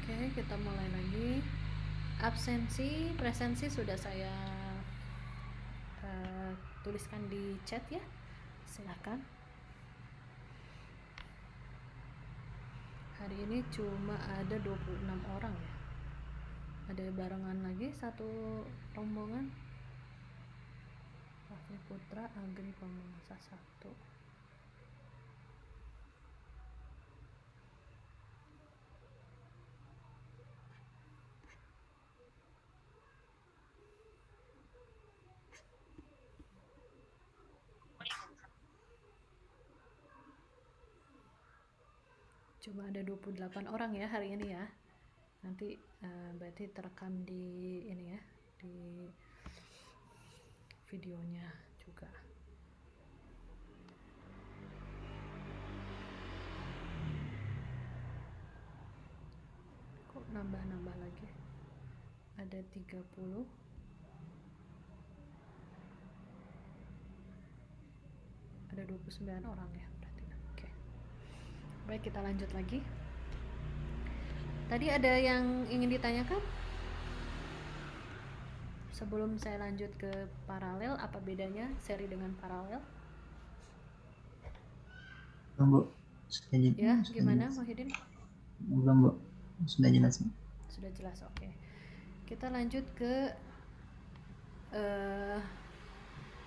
Oke, kita mulai lagi. Absensi, presensi sudah saya tuliskan di chat ya. Silakan. Hari ini cuma ada 26 orang ya. Ada barengan lagi satu rombongan. Raffi Putra, Agri Pemangsa 1. Cuma ada 28 orang ya hari ini ya. Nanti berarti terekam di ini ya, di videonya juga. Kok nambah-nambah lagi? Ada 30. Ada 29 orang ya berarti. Oke. Baik, kita lanjut lagi. Tadi ada yang ingin ditanyakan? Sebelum saya lanjut ke paralel, apa bedanya seri dengan paralel? Belum, Bu. Ya, sudah gimana jelas. Muhyiddin? Belum, Bu. Sudah jelas, Bu. Sudah jelas, oke. Kita lanjut ke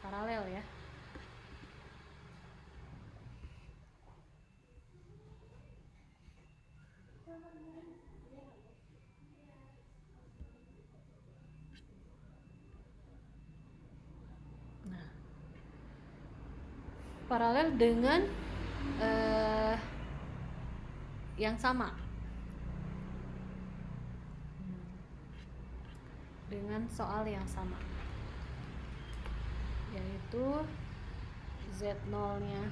paralel ya. Nah, paralel dengan yang sama. Dengan soal yang sama. Yaitu Z0-nya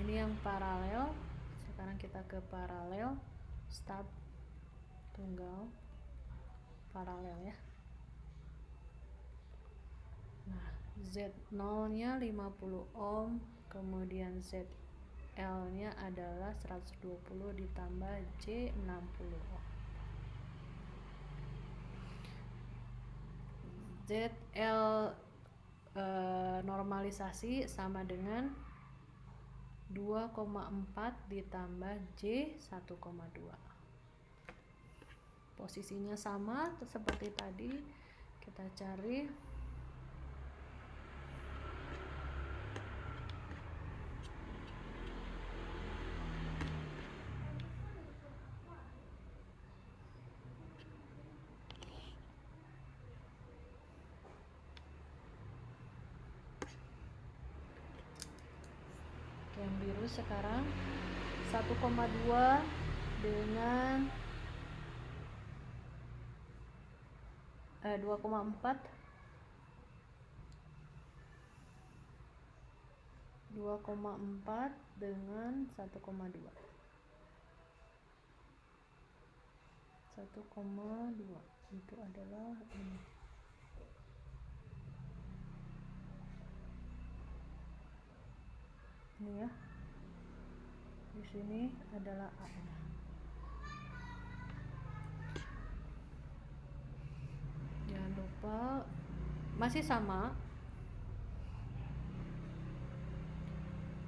ini yang paralel. Sekarang kita ke paralel, start tunggal paralel ya. Nah, Z0-nya 50 ohm, kemudian ZL-nya adalah 120 ditambah J60 ohm. ZL normalisasi sama dengan 2,4 ditambah J 1,2. Posisinya sama seperti tadi. Kita cari yang biru sekarang 1,2 dengan 2,4 dengan 1,2 itu adalah ini ya. Di sini adalah A-nya. Jangan lupa masih sama.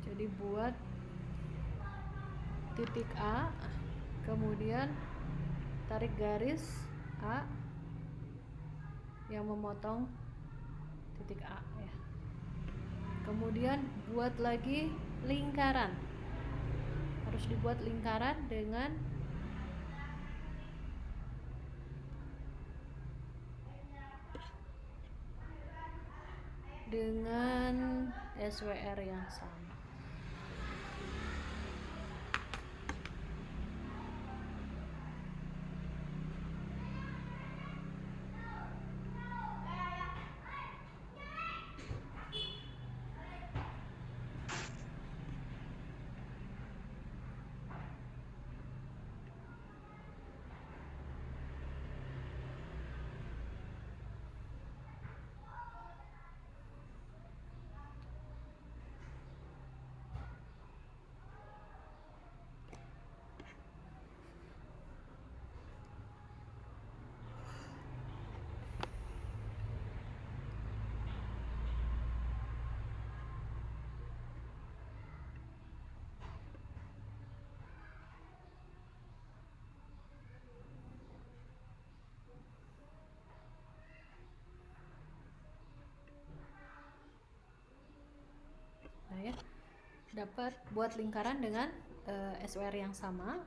Jadi buat titik A, kemudian tarik garis A yang memotong titik A ya. Kemudian buat lagi lingkaran. Harus dibuat lingkaran dengan SWR yang sama. Nah ya, dapat buat lingkaran dengan SWR yang sama.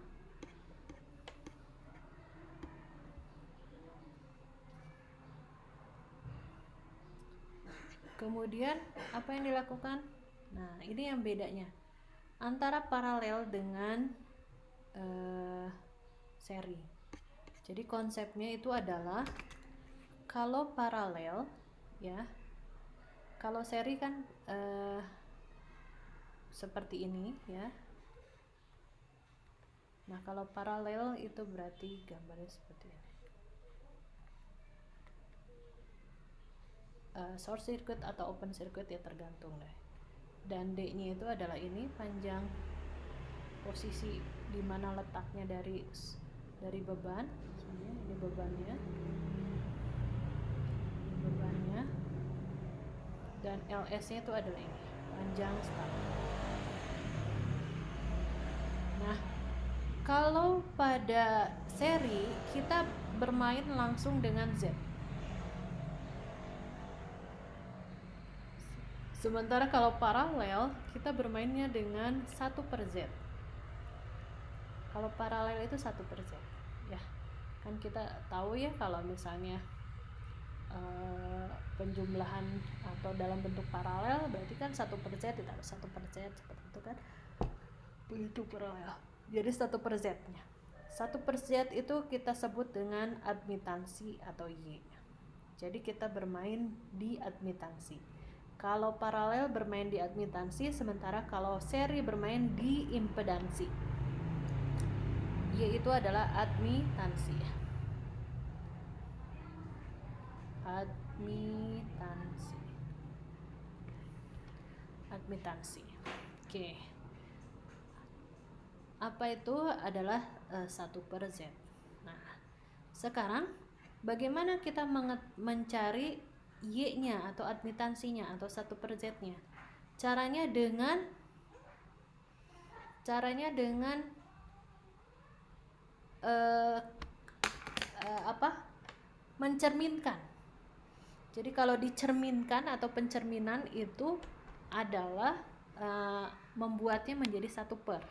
Kemudian apa yang dilakukan? Nah, ini yang bedanya antara paralel dengan seri. Jadi konsepnya itu adalah kalau paralel ya, kalau seri kan seperti ini ya. Nah, kalau paralel itu berarti gambarnya seperti ini. Short circuit atau open circuit ya tergantung deh. Dan D-nya itu adalah ini panjang posisi di mana letaknya dari beban. Ini bebannya. Ini bebannya. Dan LS-nya itu adalah ini, panjang start. Nah, kalau pada seri kita bermain langsung dengan Z. Sementara kalau paralel kita bermainnya dengan 1/Z. Kalau paralel itu 1/Z ya. Kan kita tahu ya kalau misalnya penjumlahan atau dalam bentuk paralel berarti kan 1/Z ditambah 1/Z seperti itu kan. Begitu paralel. Jadi 1/Z-nya. 1/Z itu kita sebut dengan admitansi atau Y. Jadi kita bermain di admitansi. Kalau paralel bermain di admitansi, sementara kalau seri bermain di impedansi. Y itu adalah admitansi. Admitansi. Oke. Apa itu adalah 1/Z. Nah, sekarang bagaimana kita mencari Y-nya atau admitansinya atau 1/Z-nya? Caranya dengan mencerminkan. Jadi kalau dicerminkan atau pencerminan itu adalah membuatnya menjadi 1/.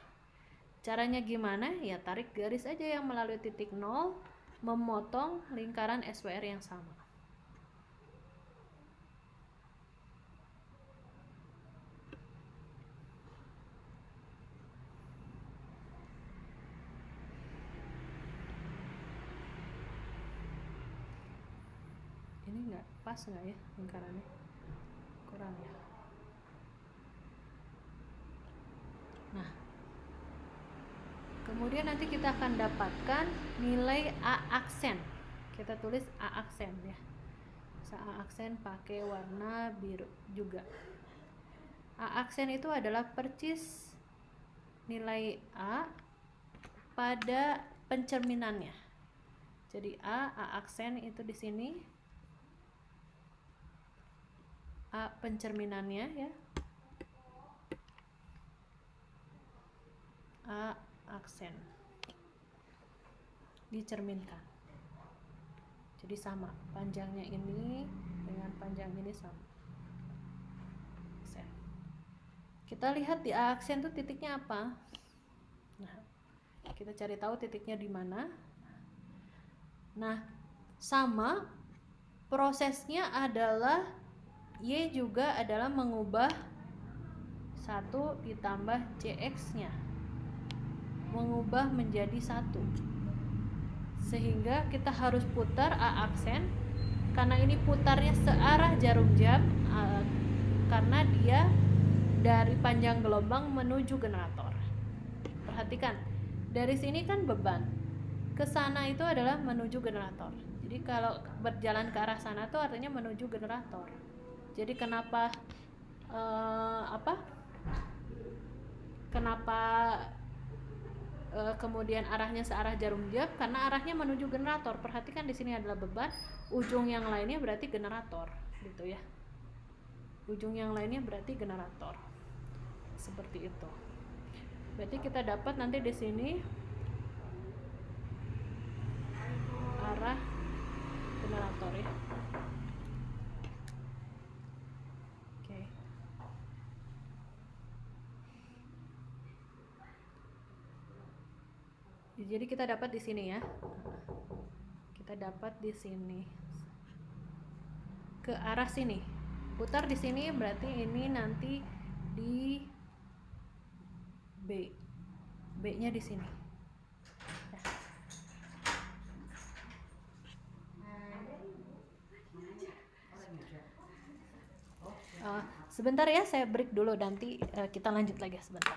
Caranya gimana? Ya tarik garis aja yang melalui titik 0 memotong lingkaran SWR yang sama. Ini nggak pas nggak ya lingkarannya? Kurang ya. Nah, kemudian nanti kita akan dapatkan nilai A aksen. Kita tulis A aksen ya. A aksen pakai warna biru juga. A aksen itu adalah percis nilai A pada pencerminannya. Jadi A aksen itu di sini. A pencerminannya ya. A aksen dicerminkan. Jadi sama, panjangnya ini dengan panjang ini sama. Aksen. Kita lihat di A aksen itu titiknya apa? Nah, kita cari tahu titiknya di mana. Nah, sama prosesnya adalah Y juga adalah mengubah 1 ditambah CX-nya, mengubah menjadi 1, sehingga kita harus putar A aksen karena ini putarnya searah jarum jam, karena dia dari panjang gelombang menuju generator. Perhatikan, dari sini kan beban, ke sana itu adalah menuju generator. Jadi kalau berjalan ke arah sana itu artinya menuju generator. Jadi kenapa kemudian arahnya searah jarum jam? Karena arahnya menuju generator. Perhatikan di sini adalah beban, ujung yang lainnya berarti generator, gitu ya. Ujung yang lainnya berarti generator. Seperti itu. Berarti kita dapat nanti di sini arah generator ya. Jadi kita dapat di sini ya. Kita dapat di sini. Ke arah sini. Putar di sini berarti ini nanti di B. B-nya di sini. Ya. Sebentar ya, saya break dulu, nanti kita lanjut lagi sebentar.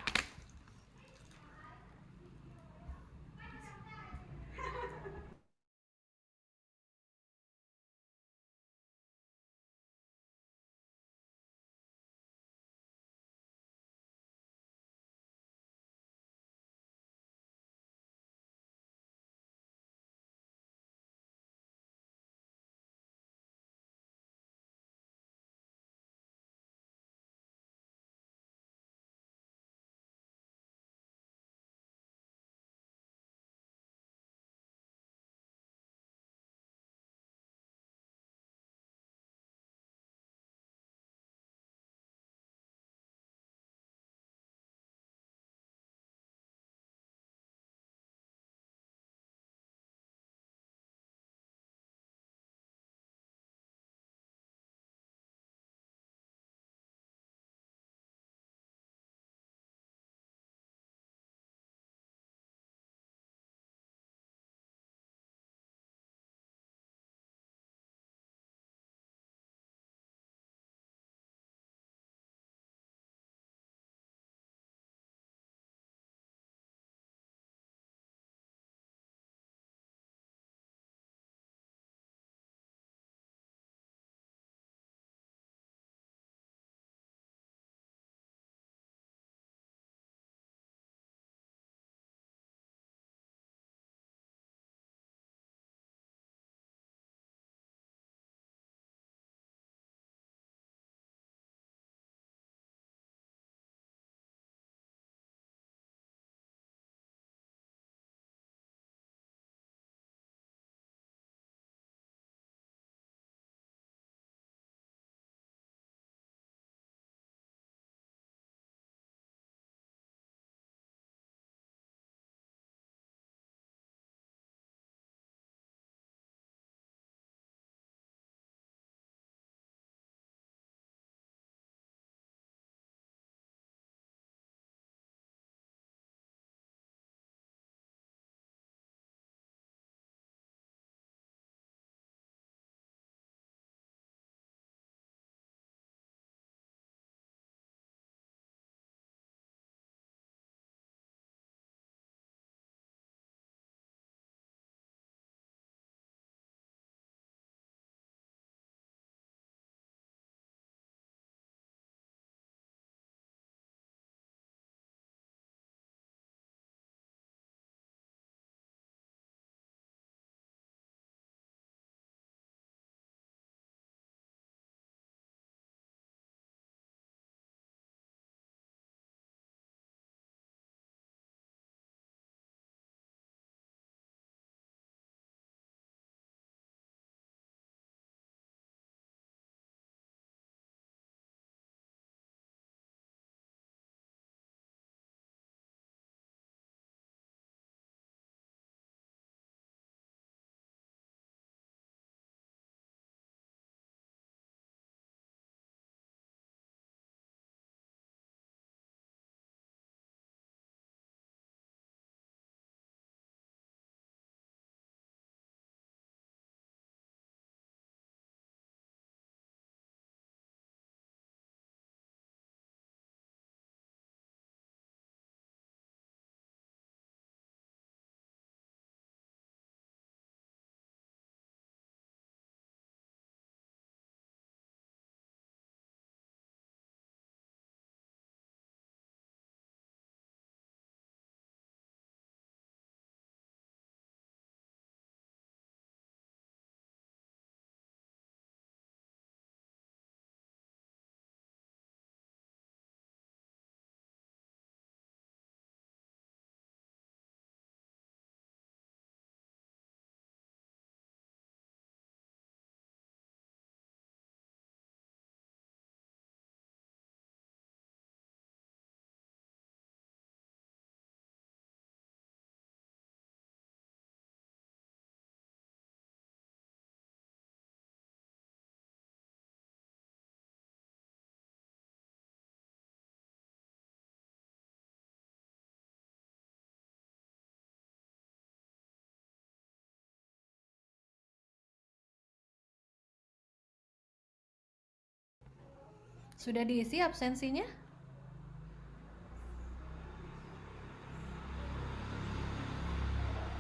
Sudah diisi absensinya?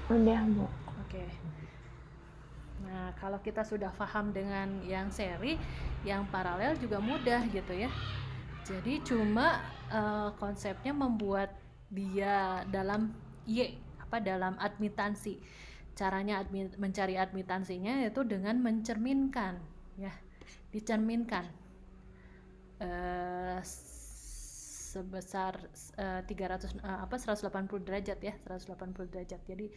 Udah, Bu. Oke. Nah, kalau kita sudah paham dengan yang seri, yang paralel juga mudah gitu ya. Jadi cuma konsepnya membuat dia dalam dalam admitansi. Caranya mencari admitansinya yaitu dengan mencerminkan, ya, dicerminkan sebesar 180 derajat ya, 180 derajat. Jadi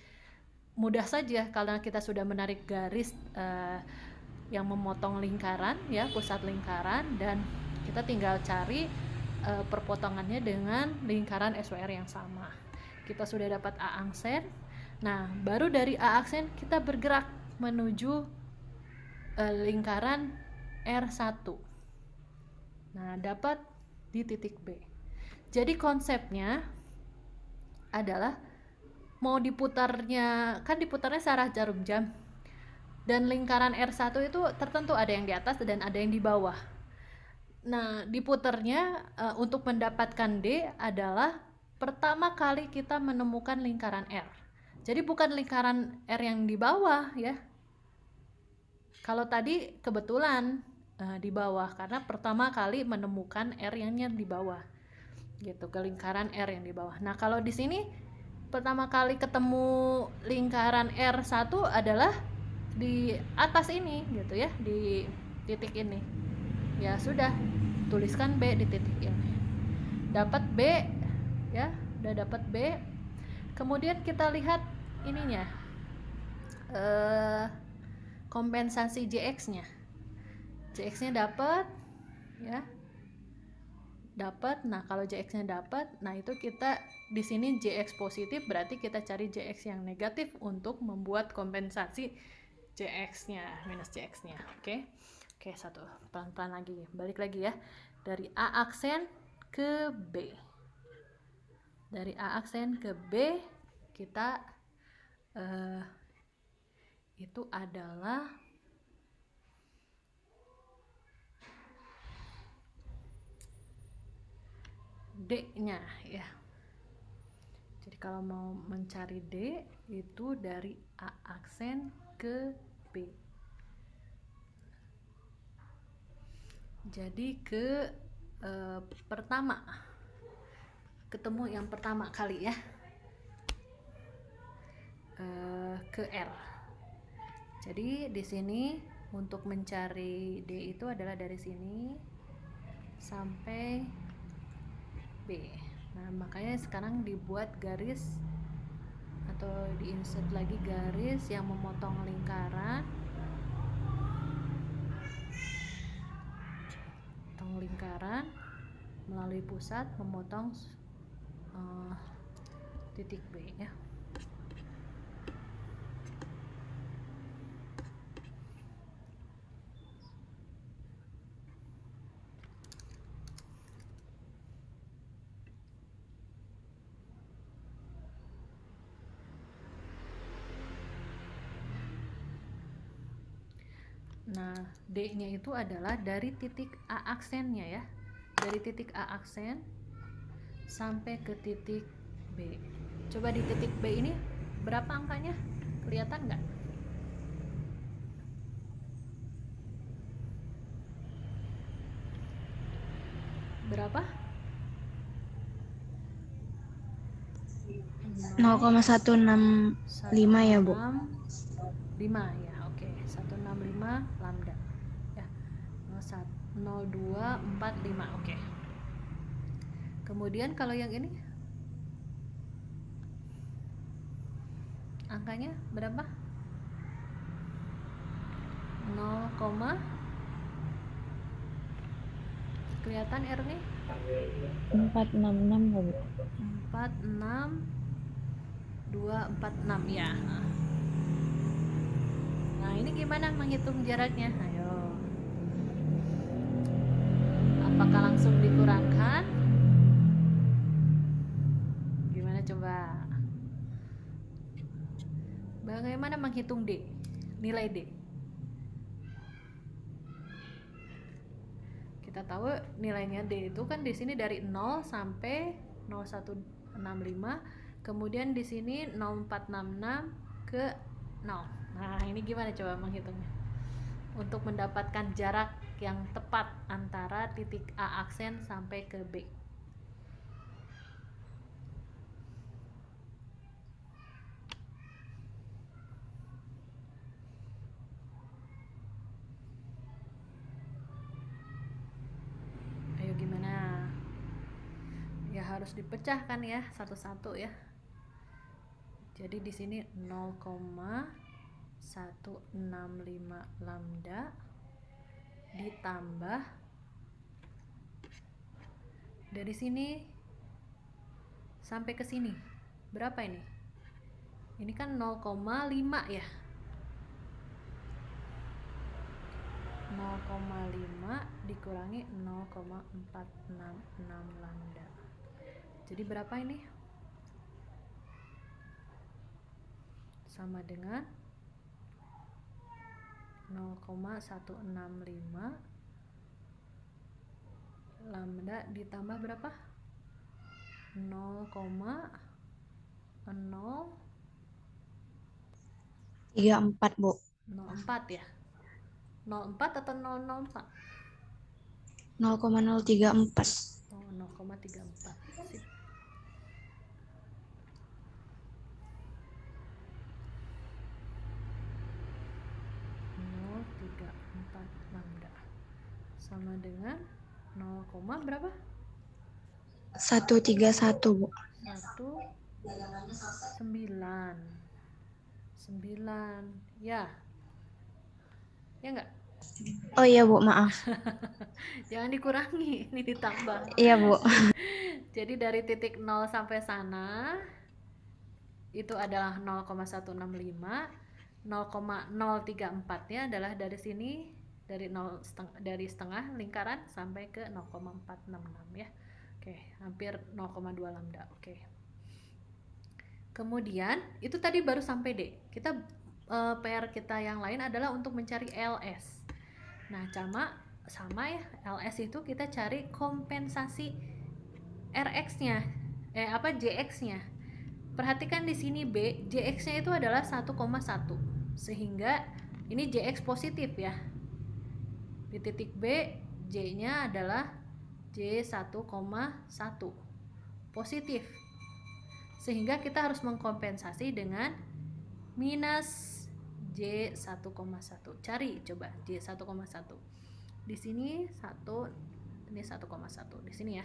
mudah saja karena kita sudah menarik garis yang memotong lingkaran ya, pusat lingkaran, dan kita tinggal cari perpotongannya dengan lingkaran SWR yang sama. Kita sudah dapat A aksen. Nah, baru dari A aksen kita bergerak menuju lingkaran R1. Nah, dapat di titik B. Jadi konsepnya adalah mau diputarnya, kan diputarnya searah jarum jam. Dan lingkaran R1 itu tertentu, ada yang di atas dan ada yang di bawah. Nah, diputarnya untuk mendapatkan D adalah pertama kali kita menemukan lingkaran R. Jadi bukan lingkaran R yang di bawah ya. Kalau tadi kebetulan di bawah karena pertama kali menemukan R yang di bawah. Gitu, ke lingkaran R yang di bawah. Nah, kalau di sini pertama kali ketemu lingkaran R1 adalah di atas ini gitu ya, di titik ini. Ya sudah, tuliskan B di titik ini. Dapat B ya, udah dapat B. Kemudian kita lihat ininya. Kompensasi JX-nya. JX-nya dapat ya. Dapat. Nah, kalau JX-nya dapat, nah itu kita di sini JX positif, berarti kita cari JX yang negatif untuk membuat kompensasi JX-nya, minus JX-nya. Oke. Oke, satu. Pelan-pelan lagi. Balik lagi ya. Dari A aksen ke B. Dari A aksen ke B kita itu adalah D-nya ya. Jadi kalau mau mencari D itu dari A aksen ke B. Jadi ke pertama, ketemu yang pertama kali ya, ke R. Jadi di sini untuk mencari D itu adalah dari sini sampai B. Nah, makanya sekarang dibuat garis atau diinsert lagi garis yang memotong lingkaran. Lingkaran melalui pusat memotong titik B ya. Nah, D-nya itu adalah dari titik A aksennya ya. Dari titik A aksen sampai ke titik B. Coba di titik B ini berapa angkanya? Kelihatan nggak? Berapa? 0,165 ya, Bu. 5 ya. Oke, 165 lambda. Ya. 0245. Oke. Kemudian kalau yang ini angkanya berapa? 0, kelihatan R nih? 466 ya, Bu. 46246 ya. Nah, ini gimana menghitung jaraknya? Ayo. Apakah langsung dikurangkan? Gimana coba? Bagaimana menghitung D? Nilai D. Kita tahu nilainya D itu kan di sini dari 0 sampai 0165, kemudian di sini 0466 ke 0. Nah, ini gimana coba menghitungnya? Untuk mendapatkan jarak yang tepat antara titik A aksen sampai ke B. Ayo gimana? Ya harus dipecahkan ya satu-satu ya. Jadi di sini 0,165 lambda ditambah dari sini sampai ke sini. Berapa ini? Ini kan 0,5 ya. 0,5 dikurangi 0,466 lambda. Jadi berapa ini? Sama dengan 0,165 lambda ditambah berapa? 34, Bu. 0,04 ya. 0,4 atau 0,04? 0,034. Oh, 0,34. Sip. lambda sama dengan 0, berapa? 131, Bu. 1,9 ya enggak? Oh iya, Bu, maaf. Jangan dikurangi, ini ditambah. Iya, Bu. Jadi dari titik 0 sampai sana itu adalah 0,165, 0,034 nya adalah dari sini, dari setengah lingkaran sampai ke 0,466 ya. Oke, hampir 0,2 lambda. Oke. Kemudian itu tadi baru sampai D. Kita PR kita yang lain adalah untuk mencari LS. Nah, sama ya, LS itu kita cari kompensasi RX-nya. JX-nya. Perhatikan di sini B, JX-nya itu adalah 1,1. Sehingga ini JX positif ya. Di titik B, J-nya adalah J1,1. Positif. Sehingga kita harus mengkompensasi dengan minus J1,1. Cari coba J1,1. Di sini 1, ini 1,1 di sini ya.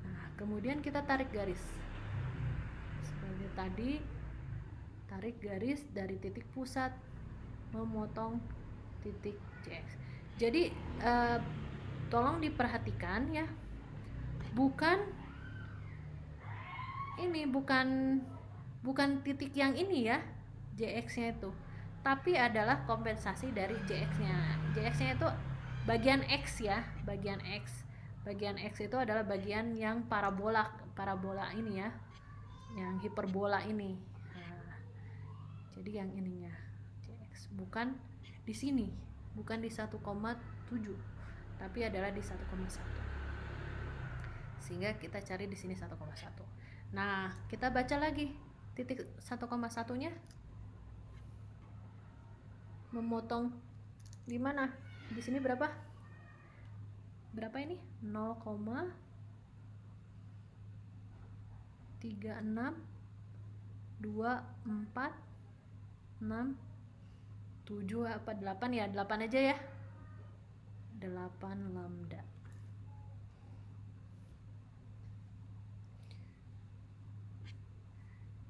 Nah, kemudian kita tarik garis. Seperti tadi, tarik garis dari titik pusat memotong titik JX. Jadi tolong diperhatikan ya. Bukan titik yang ini ya, JX-nya itu, tapi adalah kompensasi dari JX-nya. JX-nya itu bagian X ya, bagian X. Bagian X itu adalah bagian yang parabola ini ya, yang hiperbola ini. Nah, jadi yang ininya JX, bukan di sini, bukan di 1,7, tapi adalah di 1,1. Sehingga kita cari di sini 1,1. Nah, kita baca lagi titik 1,1-nya memotong di mana? Di sini berapa? Berapa ini? 0,362467 apa 8 ya? 8 aja ya. 8 lambda.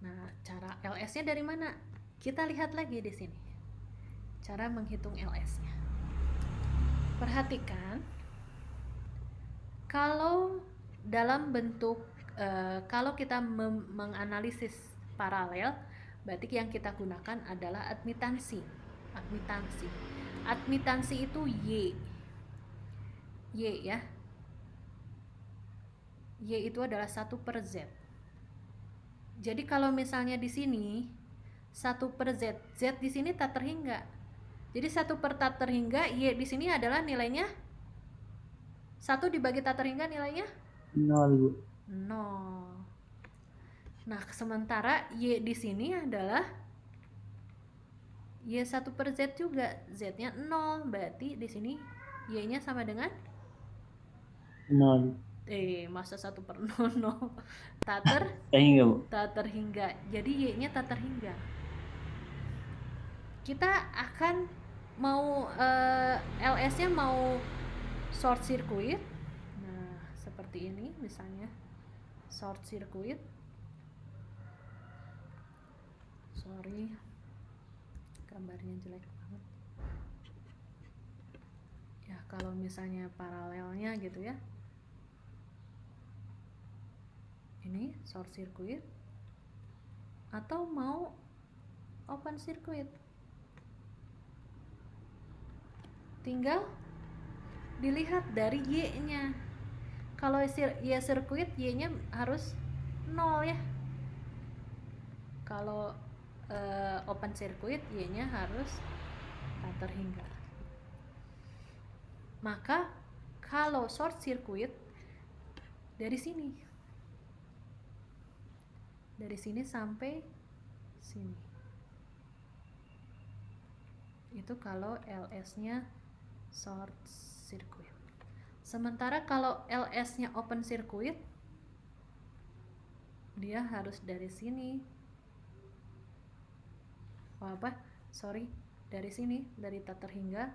Nah, cara LS-nya dari mana? Kita lihat lagi di sini. Cara menghitung LS-nya. Perhatikan, kalau dalam bentuk kalau kita menganalisis paralel, berarti yang kita gunakan adalah admitansi. Admitansi itu Y ya. Y itu adalah 1/Z. Jadi kalau misalnya di sini 1/Z, Z di sini tak terhingga. Jadi 1 per tak terhingga Y di sini adalah nilainya 1 dibagi tak terhingga nilainya 0 Bu. 0. Nah, sementara Y di sini adalah Y1 per Z juga. Z-nya 0, berarti di sini Y-nya sama dengan 0. masa 1 per 0, 0. Tak Sehingga Bu. terhingga. Jadi Y-nya tak terhingga. Kita akan mau LS-nya mau short circuit. Nah, seperti ini misalnya. Short circuit. Sorry. Gambarnya jelek banget. Ya, kalau misalnya paralelnya gitu ya. Ini short circuit atau mau open circuit. Tinggal dilihat dari Y-nya. Kalau Y circuit, Y-nya harus 0 ya. Kalau open circuit, Y-nya harus tak terhingga. Maka kalau short circuit dari sini sampai sini, itu kalau LS-nya short circuit. Sementara kalau LS-nya open circuit, dia harus dari sini. Dari sini, dari tak terhingga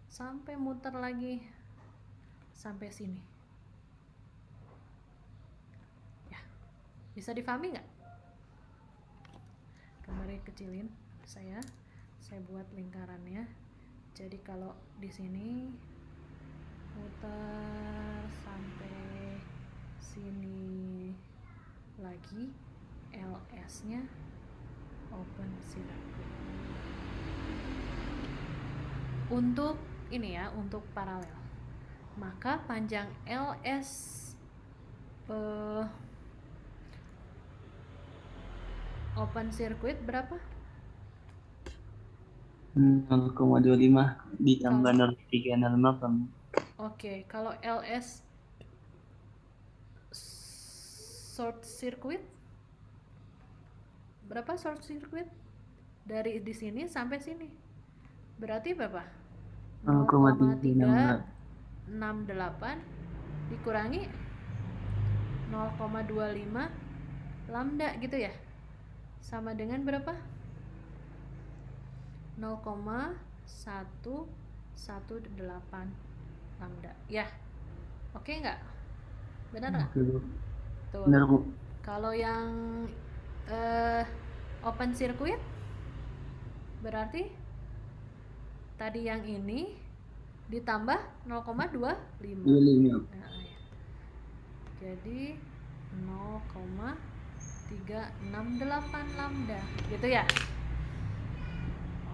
sampai muter lagi sampai sini. Ya, bisa difahami nggak? Gambarnya kecilin, saya buat lingkarannya. Jadi kalau di sini muter sampai sini lagi, LS-nya open circuit. Untuk ini ya, untuk paralel, maka panjang LS open circuit berapa? 0,25 ditambah 0,308. Oke, kalau LS short circuit berapa? Short circuit dari di sini sampai sini berarti berapa? 0,368 dikurangi 0,25 lambda gitu ya, sama dengan berapa? 0,118 lambda ya. Oke nggak? Benar nggak? Tuh. Benar Bu. Kalau yang open circuit berarti tadi yang ini ditambah 0,25. Nah, ya. Jadi 0,368 lambda gitu ya.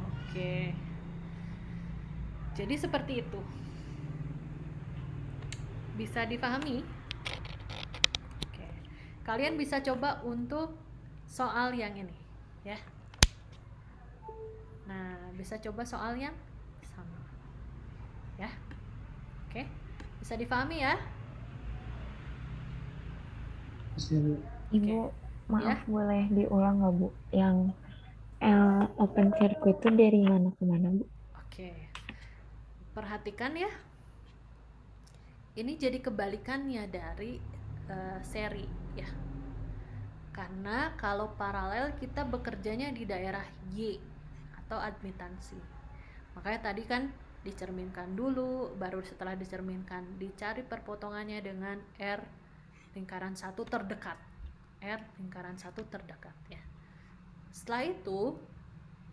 Oke. Jadi seperti itu. Bisa dipahami? Oke. Kalian bisa coba untuk soal yang ini ya. Nah, bisa coba soal yang sama ya. Oke, bisa dipahami ya. Ibu, maaf boleh diulang nggak Bu? Yang open circuit itu dari mana ke mana Bu? Oke, perhatikan ya. Ini jadi kebalikannya dari seri ya. Karena kalau paralel kita bekerjanya di daerah Y atau admitansi. Makanya tadi kan dicerminkan dulu, baru setelah dicerminkan dicari perpotongannya dengan R lingkaran 1 terdekat. R lingkaran 1 terdekat ya. Setelah itu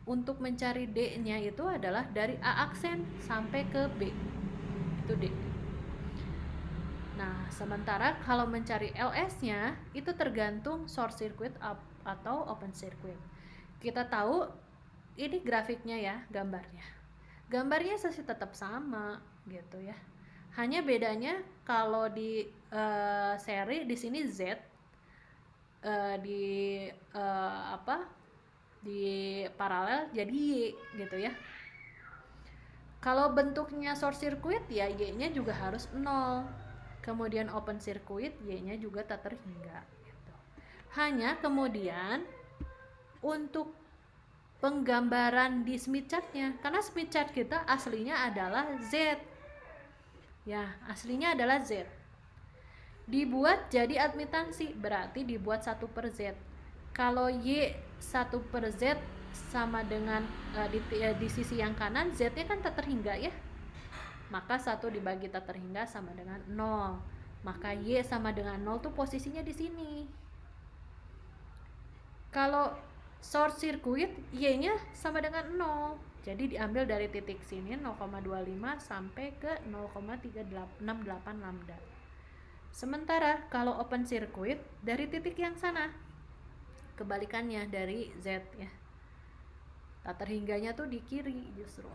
untuk mencari D-nya itu adalah dari A aksen sampai ke B. Itu D. Nah, sementara kalau mencari LS-nya itu tergantung short circuit atau open circuit. Kita tahu ini grafiknya ya, gambarnya. Gambarnya masih tetap sama gitu ya. Hanya bedanya kalau di seri di sini Z, di di paralel jadi Y gitu ya. Kalau bentuknya short circuit ya Y-nya juga harus 0. Kemudian open circuit Y-nya juga tak terhingga gitu. Hanya kemudian untuk penggambaran di Smith chart-nya, karena Smith chart kita aslinya adalah Z. Ya, aslinya adalah Z. Dibuat jadi admitansi, berarti dibuat 1 per Z. Kalau Y 1 per Z sama dengan di sisi yang kanan, Z-nya kan tak terhingga ya. Maka 1 dibagi tak terhingga sama dengan 0. Maka Y sama dengan 0 tuh posisinya di sini. Kalau short circuit, Y-nya sama dengan 0. Jadi diambil dari titik sini 0,25 sampai ke 0,368 lambda. Sementara kalau open circuit dari titik yang sana, kebalikannya dari Z ya. Tak terhingganya tuh di kiri justru.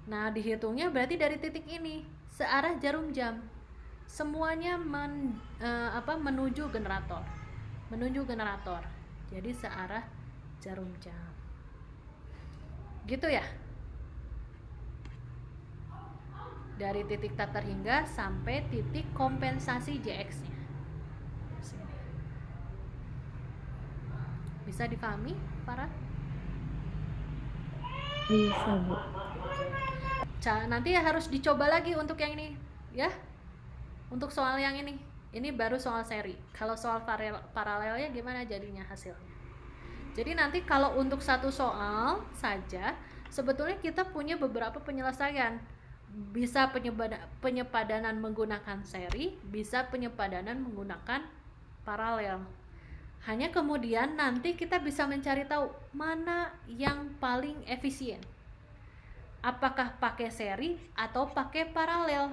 Nah, dihitungnya berarti dari titik ini searah jarum jam. Semuanya menuju generator. Menuju generator. Jadi searah jarum jam. Gitu ya. Dari titik tak terhingga sampai titik kompensasi JX-nya. Bisa dipahami, para? Bisa, Bu. Nanti harus dicoba lagi untuk yang ini, ya. Untuk soal yang ini baru soal seri. Kalau soal paralelnya gimana jadinya hasilnya? Jadi nanti kalau untuk satu soal saja, sebetulnya kita punya beberapa penyelesaian. Bisa penyepadanan menggunakan seri, bisa penyepadanan menggunakan paralel. Hanya kemudian nanti kita bisa mencari tahu mana yang paling efisien. Apakah pakai seri atau pakai paralel?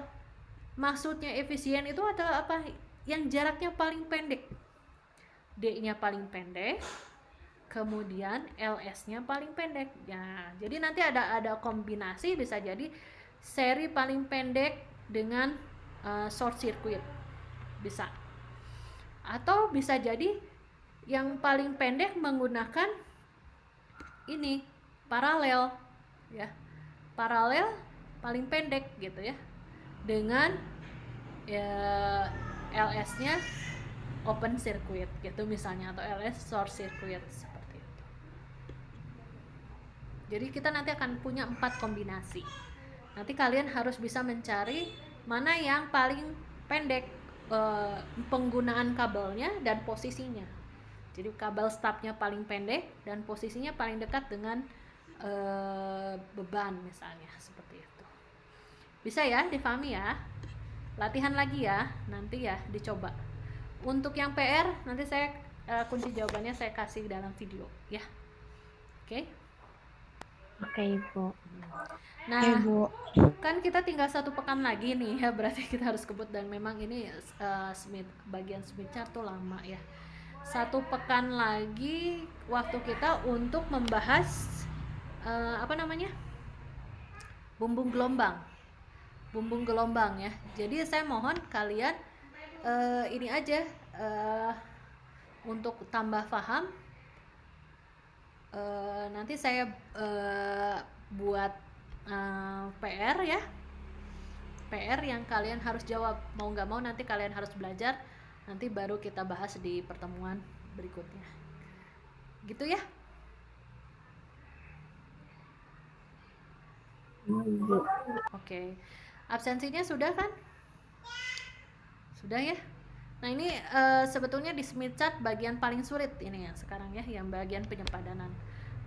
Maksudnya efisien itu adalah apa? Yang jaraknya paling pendek. D-nya paling pendek, kemudian LS-nya paling pendek. Ya, jadi nanti ada kombinasi, bisa jadi seri paling pendek dengan short circuit. Bisa. Atau bisa jadi yang paling pendek menggunakan ini paralel ya. Paralel paling pendek gitu ya. Dengan ya, LS-nya open circuit gitu misalnya, atau LS short circuit seperti itu. Jadi kita nanti akan punya 4 kombinasi. Nanti kalian harus bisa mencari mana yang paling pendek penggunaan kabelnya dan posisinya. Jadi kabel stubnya paling pendek dan posisinya paling dekat dengan beban misalnya, seperti itu. Bisa ya dipahami ya. Latihan lagi ya, nanti ya dicoba. Untuk yang PR nanti saya kunci jawabannya saya kasih dalam video ya. Oke? Oke, Ibu. Nah, Bu. kan kita tinggal 1 pekan lagi nih ya, berarti kita harus kebut, dan memang ini bagian Smith chart tuh lama ya. 1 pekan lagi waktu kita untuk membahas bumbung gelombang ya. Jadi saya mohon kalian ini aja untuk tambah paham. Nanti saya buat PR ya, PR yang kalian harus jawab, mau nggak mau nanti kalian harus belajar, nanti baru kita bahas di pertemuan berikutnya gitu ya. Oke. Absensinya sudah kan? Sudah ya. Nah ini sebetulnya di Smith chart bagian paling sulit ini ya sekarang ya, yang bagian penyepadanan.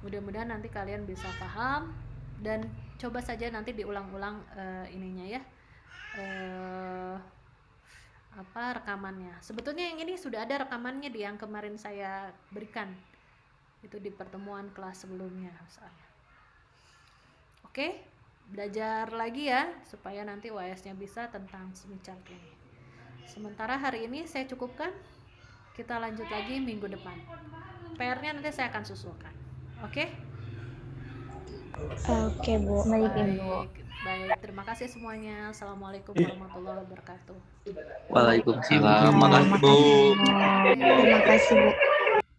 Mudah-mudahan nanti kalian bisa paham dan coba saja nanti diulang-ulang ininya ya, rekamannya. Sebetulnya yang ini sudah ada rekamannya di yang kemarin saya berikan, itu di pertemuan kelas sebelumnya misalnya. Oke, belajar lagi ya supaya nanti UAS-nya bisa tentang Smith chart ini. Sementara hari ini saya cukupkan, kita lanjut lagi minggu depan. PR-nya nanti saya akan susulkan. Oke? Oke, Bu. Baik, Ibu. Baik, terima kasih semuanya. Assalamualaikum warahmatullahi wabarakatuh. Waalaikumsalam. Makasih, Bu. Terima kasih, Bu.